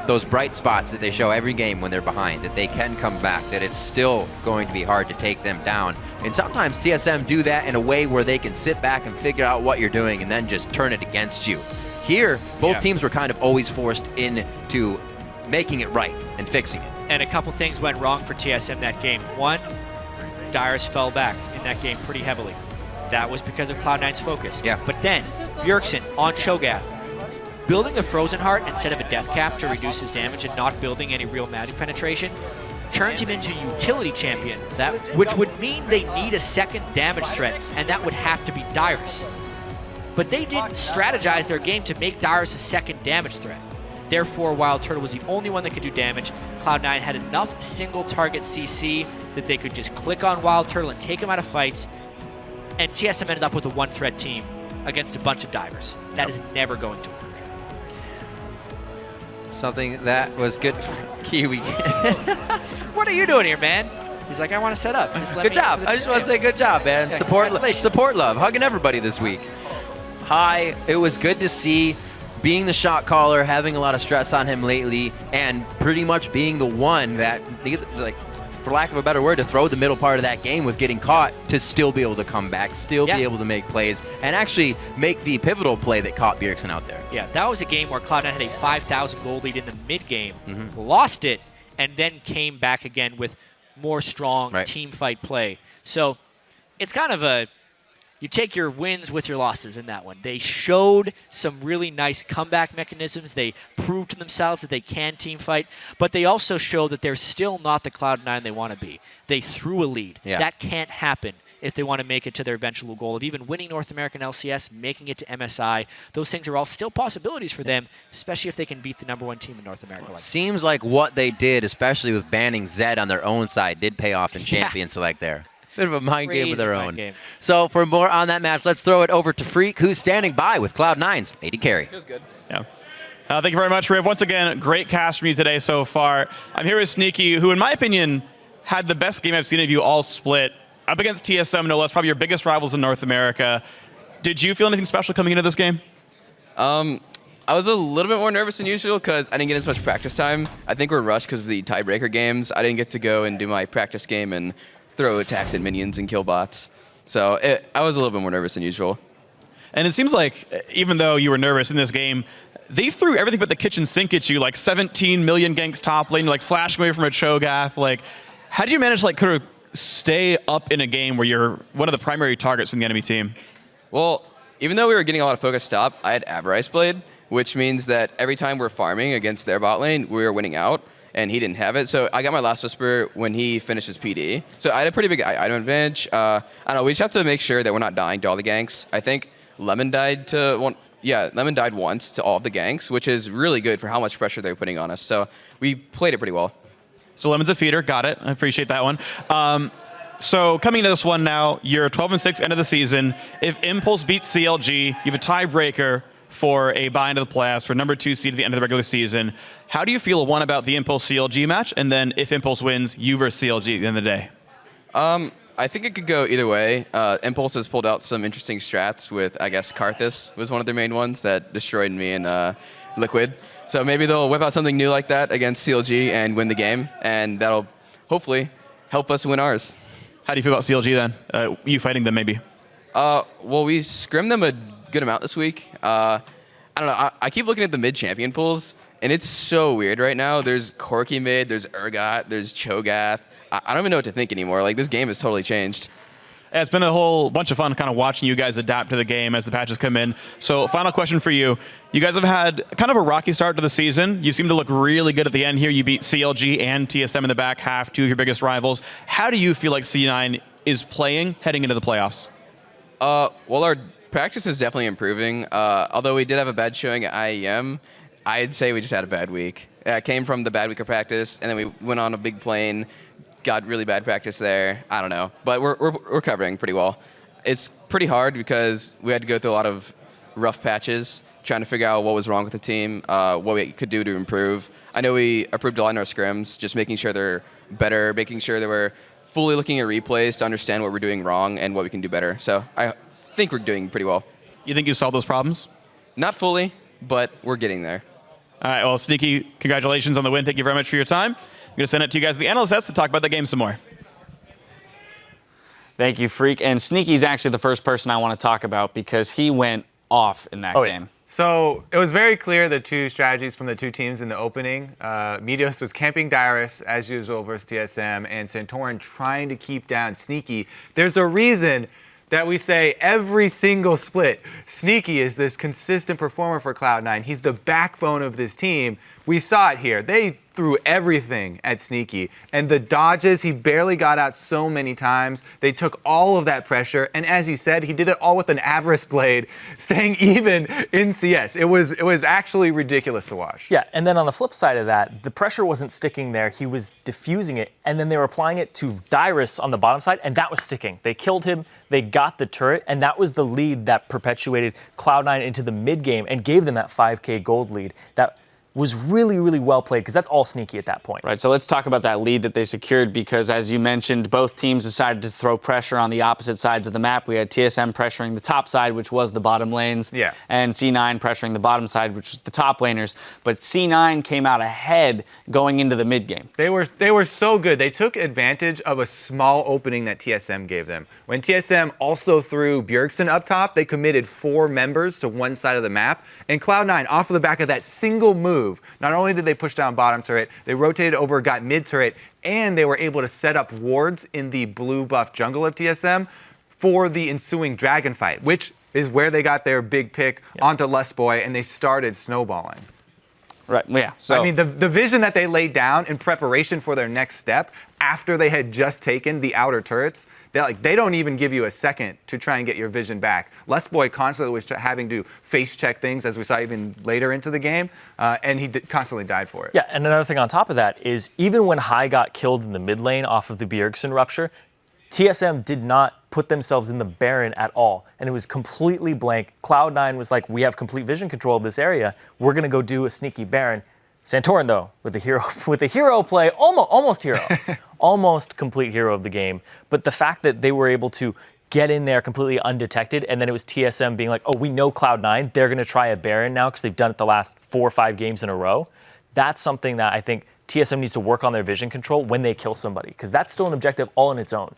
those bright spots that they show every game when they're behind, that they can come back, that it's still going to be hard to take them down. And sometimes TSM do that in a way where they can sit back and figure out what you're doing and then just turn it against you. Here, both teams were kind of always forced into making it right and fixing it. And a couple things went wrong for TSM that game. One, Dyrus fell back in that game pretty heavily. That was because of Cloud9's focus. Yeah. But then, Bjergsen on Cho'Gath, building the Frozen Heart instead of a Death Cap to reduce his damage and not building any real magic penetration, turns him into utility champion, which would mean they need a second damage threat, and that would have to be Dyrus. But they didn't strategize their game to make Dyrus a second damage threat. Therefore, Wild Turtle was the only one that could do damage. Cloud9 had enough single target CC that they could just click on Wild Turtle and take him out of fights, and TSM ended up with a one-threat team against a bunch of divers. That is never going to work. Something that was good for Kiwi. What are you doing here, man? He's like, I want to set up. Good job. I just want to say good job, man. Yeah, support love. Hugging everybody this week. Hi, it was good to see being the shot caller, having a lot of stress on him lately, and pretty much being the one that, like, for lack of a better word, to throw the middle part of that game with getting caught, to still be able to come back, still be able to make plays, and actually make the pivotal play that caught Bjergsen out there. Yeah, that was a game where Cloud9 had a 5,000 goal lead in the mid-game, lost it, and then came back again with more strong team fight play. So it's kind of you take your wins with your losses in that one. They showed some really nice comeback mechanisms. They proved to themselves that they can team fight, but they also showed that they're still not the Cloud9 they want to be. They threw a lead. Yeah. That can't happen if they want to make it to their eventual goal of even winning North American LCS, making it to MSI. Those things are all still possibilities for them, especially if they can beat the #1 team in North America. Seems like what they did, especially with banning Zed on their own side, did pay off in Champion Select there. Bit of a mind game of their own. So for more on that match, let's throw it over to Freak, who's standing by with Cloud9's AD carry. Feels good. Yeah. Thank you very much, Riv. Once again, great cast from you today so far. I'm here with Sneaky, who in my opinion had the best game I've seen of you all split. Up against TSM, no less, probably your biggest rivals in North America. Did you feel anything special coming into this game? I was a little bit more nervous than usual because I didn't get as much practice time. I think we're rushed because of the tiebreaker games. I didn't get to go and do my practice game and throw attacks at minions and kill bots. So I was a little bit more nervous than usual. And it seems like, even though you were nervous in this game, they threw everything but the kitchen sink at you, like 17 million ganks top lane, like flashing away from a Cho'Gath. Like, how did you manage to like kind of stay up in a game where you're one of the primary targets from the enemy team? Well, even though we were getting a lot of focus stop, I had Avarice Blade, which means that every time we're farming against their bot lane, we were winning out, and he didn't have it. So I got my last Whisper when he finished his PD. So I had a pretty big item advantage. I don't know, we just have to make sure that we're not dying to all the ganks. I think Lemon died to one. Yeah, Lemon died once to all of the ganks, which is really good for how much pressure they're putting on us. So we played it pretty well. So Lemon's a feeder, got it. I appreciate that one. So coming into this one now, you're 12-6 end of the season. If Impulse beats CLG, you have a tiebreaker for a bye into the playoffs for #2 seed at the end of the regular season. How do you feel, one, about the Impulse CLG match, and then if Impulse wins, you versus CLG at the end of the day? I I think it could go either way. Impulse has pulled out some interesting strats with, I guess, Karthus was one of their main ones that destroyed me in Liquid. So maybe they'll whip out something new like that against CLG and win the game, and that'll hopefully help us win ours. How do you feel about CLG then? You fighting them maybe? Well, we scrimmed them a good amount this week. I don't know. I keep looking at the mid champion pools, and it's so weird right now. There's Corki mid, there's Urgot, there's Cho'Gath. I don't even know what to think anymore. Like, this game has totally changed. Yeah, it's been a whole bunch of fun kind of watching you guys adapt to the game as the patches come in. So final question for you. You guys have had kind of a rocky start to the season. You seem to look really good at the end here. You beat CLG and TSM in the back half, two of your biggest rivals. How do you feel like C9 is playing heading into the playoffs? Well, our practice is definitely improving. Although we did have a bad showing at IEM, I'd say we just had a bad week. It came from the bad week of practice, and then we went on a big plane, got really bad practice there. I don't know, but we're recovering pretty well. It's pretty hard because we had to go through a lot of rough patches, trying to figure out what was wrong with the team, what we could do to improve. I know we improved a lot in our scrims, just making sure they're better, making sure that we're fully looking at replays to understand what we're doing wrong and what we can do better. So I think we're doing pretty well. You think you solved those problems? Not fully, but we're getting there. All right, well, Sneaky, congratulations on the win. Thank you very much for your time. I'm going to send it to you guys at the NLSS to talk about the game some more. Thank you, Freak. And Sneaky's actually the first person I want to talk about because he went off in that game. So it was very clear the two strategies from the two teams in the opening. Meteos was camping Dyrus, as usual, versus TSM, and Santorin trying to keep down Sneaky. There's a reason that we say every single split, Sneaky is this consistent performer for Cloud9. He's the backbone of this team. We saw it here. They threw everything at Sneaky. And the dodges, he barely got out so many times. They took all of that pressure. And as he said, he did it all with an Avarice Blade, staying even in CS. It was actually ridiculous to watch. Yeah, and then on the flip side of that, the pressure wasn't sticking there. He was diffusing it, and then they were applying it to Dyrus on the bottom side, and that was sticking. They killed him, they got the turret, and that was the lead that perpetuated Cloud9 into the mid game and gave them that 5K gold lead. That was really, really well played because that's all Sneaky at that point. Right, so let's talk about that lead that they secured because, as you mentioned, both teams decided to throw pressure on the opposite sides of the map. We had TSM pressuring the top side, which was the bottom lanes, and C9 pressuring the bottom side, which was the top laners. But C9 came out ahead going into the mid game. They were so good. They took advantage of a small opening that TSM gave them. When TSM also threw Bjergsen up top, they committed 4 members to one side of the map, and Cloud9, off of the back of that single move, not only did they push down bottom turret, they rotated over, got mid turret, and they were able to set up wards in the blue buff jungle of TSM for the ensuing dragon fight, which is where they got their big pick onto Lustboy, and they started snowballing. Right, yeah. So I mean, the vision that they laid down in preparation for their next step after they had just taken the outer turrets, they don't even give you a second to try and get your vision back. Lustboy constantly was having to face check things, as we saw even later into the game, and he constantly died for it. Yeah, and another thing on top of that is even when Hai got killed in the mid lane off of the Bjergsen rupture, TSM did not put themselves in the Baron at all, and it was completely blank. Cloud9 was like, we have complete vision control of this area. We're going to go do a sneaky Baron. Santorin, though, with the hero play, almost hero, almost complete hero of the game. But the fact that they were able to get in there completely undetected, and then it was TSM being like, oh, we know Cloud9. They're going to try a Baron now because they've done it the last 4 or 5 games in a row. That's something that I think TSM needs to work on their vision control when they kill somebody, because that's still an objective all on its own.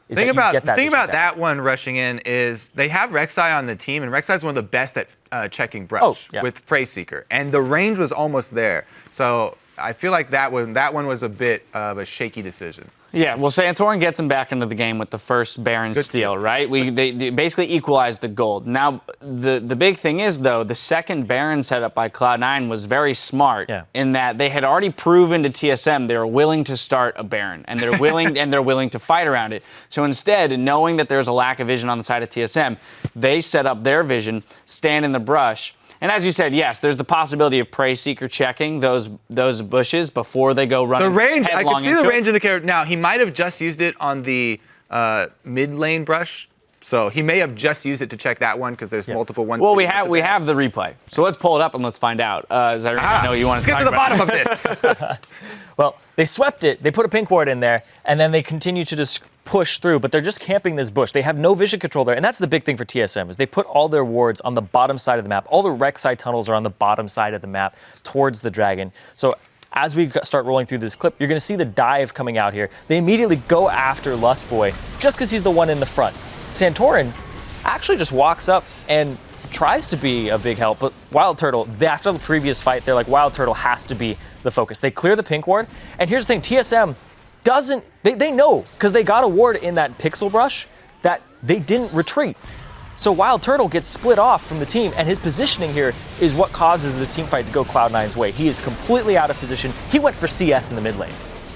The thing about that one rushing in is they have Rek'Sai on the team, and Rek'Sai is one of the best at checking brush with Prey Seeker, and the range was almost there. So I feel like that one was a bit of a shaky decision. Yeah, well, Santorin gets him back into the game with the first Baron steal, right? They basically equalized the gold. Now, the big thing is, though, the second Baron setup by Cloud9 was very smart in that they had already proven to TSM they were willing to start a Baron, and they're willing to fight around it. So instead, knowing that there's a lack of vision on the side of TSM, they set up their vision, stand in the brush. And as you said, yes, there's the possibility of Prey Seeker checking those bushes before they go running. The range, I can see the range indicator. Now, he might have just used it on the mid lane brush So he may have just used it to check that one because there's multiple ones. Well, we have the replay. So let's pull it up and let's find out. As I know you want to Let's get to the bottom of this. Well, they swept it. They put a pink ward in there, and then they continue to just push through, but they're just camping this bush. They have no vision control there, and that's the big thing for TSM is they put all their wards on the bottom side of the map. All the Rek'Sai tunnels are on the bottom side of the map towards the dragon. So as we start rolling through this clip, you're going to see the dive coming out here. They immediately go after Lustboy just because he's the one in the front. Santorin actually just walks up and tries to be a big help, but Wild Turtle, after the previous fight, they're like, Wild Turtle has to be the focus. They clear the pink ward, and here's the thing, TSM doesn't, they know, because they got a ward in that pixel brush, that they didn't retreat. So Wild Turtle gets split off from the team, and his positioning here is what causes this team fight to go Cloud9's way. He is completely out of position. He went for CS in the mid lane.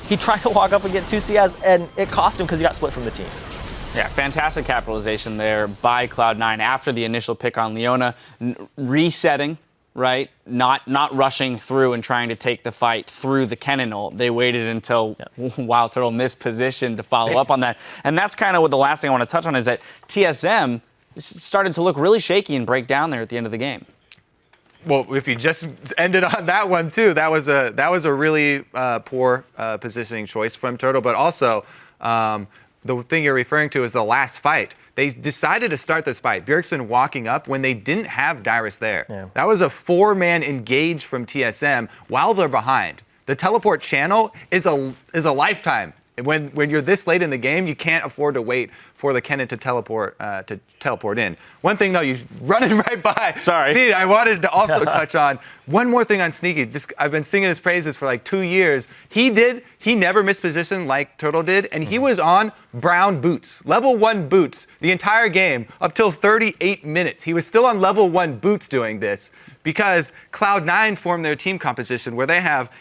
He tried to walk up and get 2 CS, and it cost him because he got split from the team. Yeah, fantastic capitalization there by Cloud9 after the initial pick on Leona, resetting, right? Not rushing through and trying to take the fight through the Kennen ult. They waited until Wild Turtle missed position to follow up on that. And that's kind of what the last thing I want to touch on is that TSM started to look really shaky and break down there at the end of the game. Well, if you just ended on that one too, that was a really poor positioning choice from Turtle, but also the thing you're referring to is the last fight. They decided to start this fight, Bjergsen walking up when they didn't have Dyrus there. Yeah. That was a 4-man engage from TSM while they're behind. The teleport channel is a lifetime. When you're this late in the game, you can't afford to wait for the Kennen to teleport in. One thing though, you're running right by. Sorry. Speed, I wanted to also touch on one more thing on Sneaky. I've been singing his praises for like 2 years. He never missed position like Turtle did, and he was on brown boots, level 1 boots, the entire game up till 38 minutes. He was still on level 1 boots doing this because Cloud9 formed their team composition where they have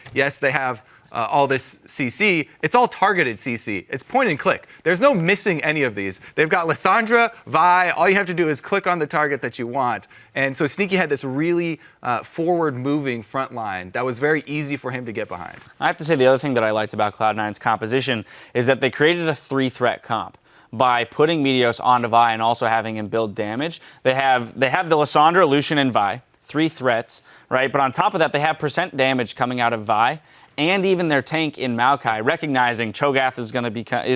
all this CC. It's all targeted CC. It's point and click. There's no missing any of these. They've got Lissandra, Vi. All you have to do is click on the target that you want. And so Sneaky had this really forward-moving front line that was very easy for him to get behind. I have to say the other thing that I liked about Cloud9's composition is that they created a 3-threat comp by putting Meteos onto Vi and also having him build damage. They have the Lissandra, Lucian, and Vi. 3 threats, right? But on top of that, they have percent damage coming out of Vi, and even their tank in Maokai, recognizing Cho'Gath is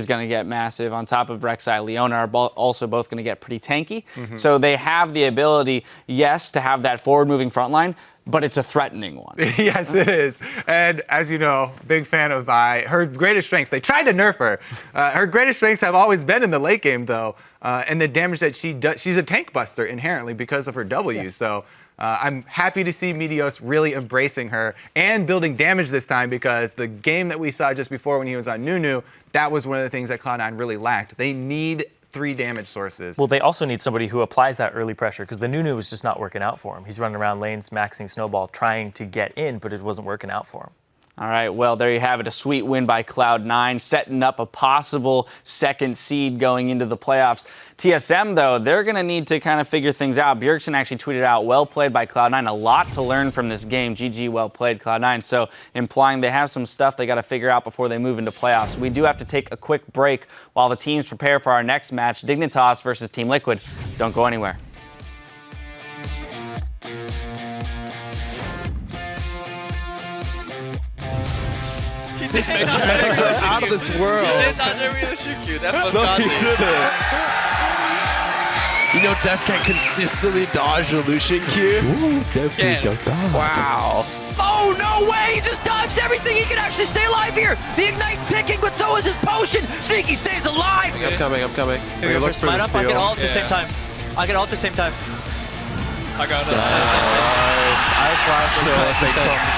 going to get massive. On top of Rek'Sai, Leona are also both going to get pretty tanky. Mm-hmm. So they have the ability, yes, to have that forward-moving front line, but it's a threatening one. Yes, it is. And as you know, big fan of Vi. Her greatest strengths, they tried to nerf her. Her greatest strengths have always been in the late game, though, and the damage that she does. She's a tank buster inherently because of her W. Yeah. So I'm happy to see Meteos really embracing her and building damage this time because the game that we saw just before when he was on Nunu, that was one of the things that Cloud9 really lacked. They need 3 damage sources. Well, they also need somebody who applies that early pressure because the Nunu was just not working out for him. He's running around lanes, maxing Snowball, trying to get in, but it wasn't working out for him. All right, well, there you have it. A sweet win by Cloud9, setting up a possible 2nd seed going into the playoffs. TSM, though, they're going to need to kind of figure things out. Bjergsen actually tweeted out, well played by Cloud9. A lot to learn from this game. GG, well played, Cloud9. So implying they have some stuff they got to figure out before they move into playoffs. We do have to take a quick break while the teams prepare for our next match, Dignitas versus Team Liquid. Don't go anywhere. His mechanics are out of this world. He did not really shoot you. That's what No, he didn't. You know, Def can't consistently dodge the Lucian Q. Ooh, Def is your god. Wow. Oh, no way! He just dodged everything! He can actually stay alive here! The Ignite's ticking, but so is his potion! Sneaky stays alive! I'm coming. We look for the steal. I get all at the same time. I get all at the same time. I got it. Nice. I flashed so they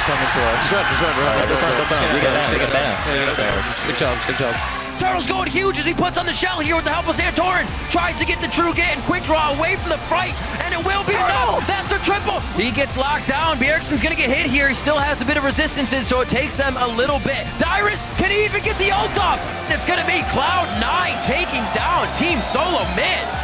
come into us. Just run. Sick job. Turtle's going huge as he puts on the shell here with the help of Santorin. Tries to get the true get and quick draw away from the fight, and it will be enough. That's the triple. He gets locked down. Bjergsen's going to get hit here. He still has a bit of resistances, so it takes them a little bit. Dyrus, can he even get the ult off? It's going to be Cloud9 taking down Team SoloMid.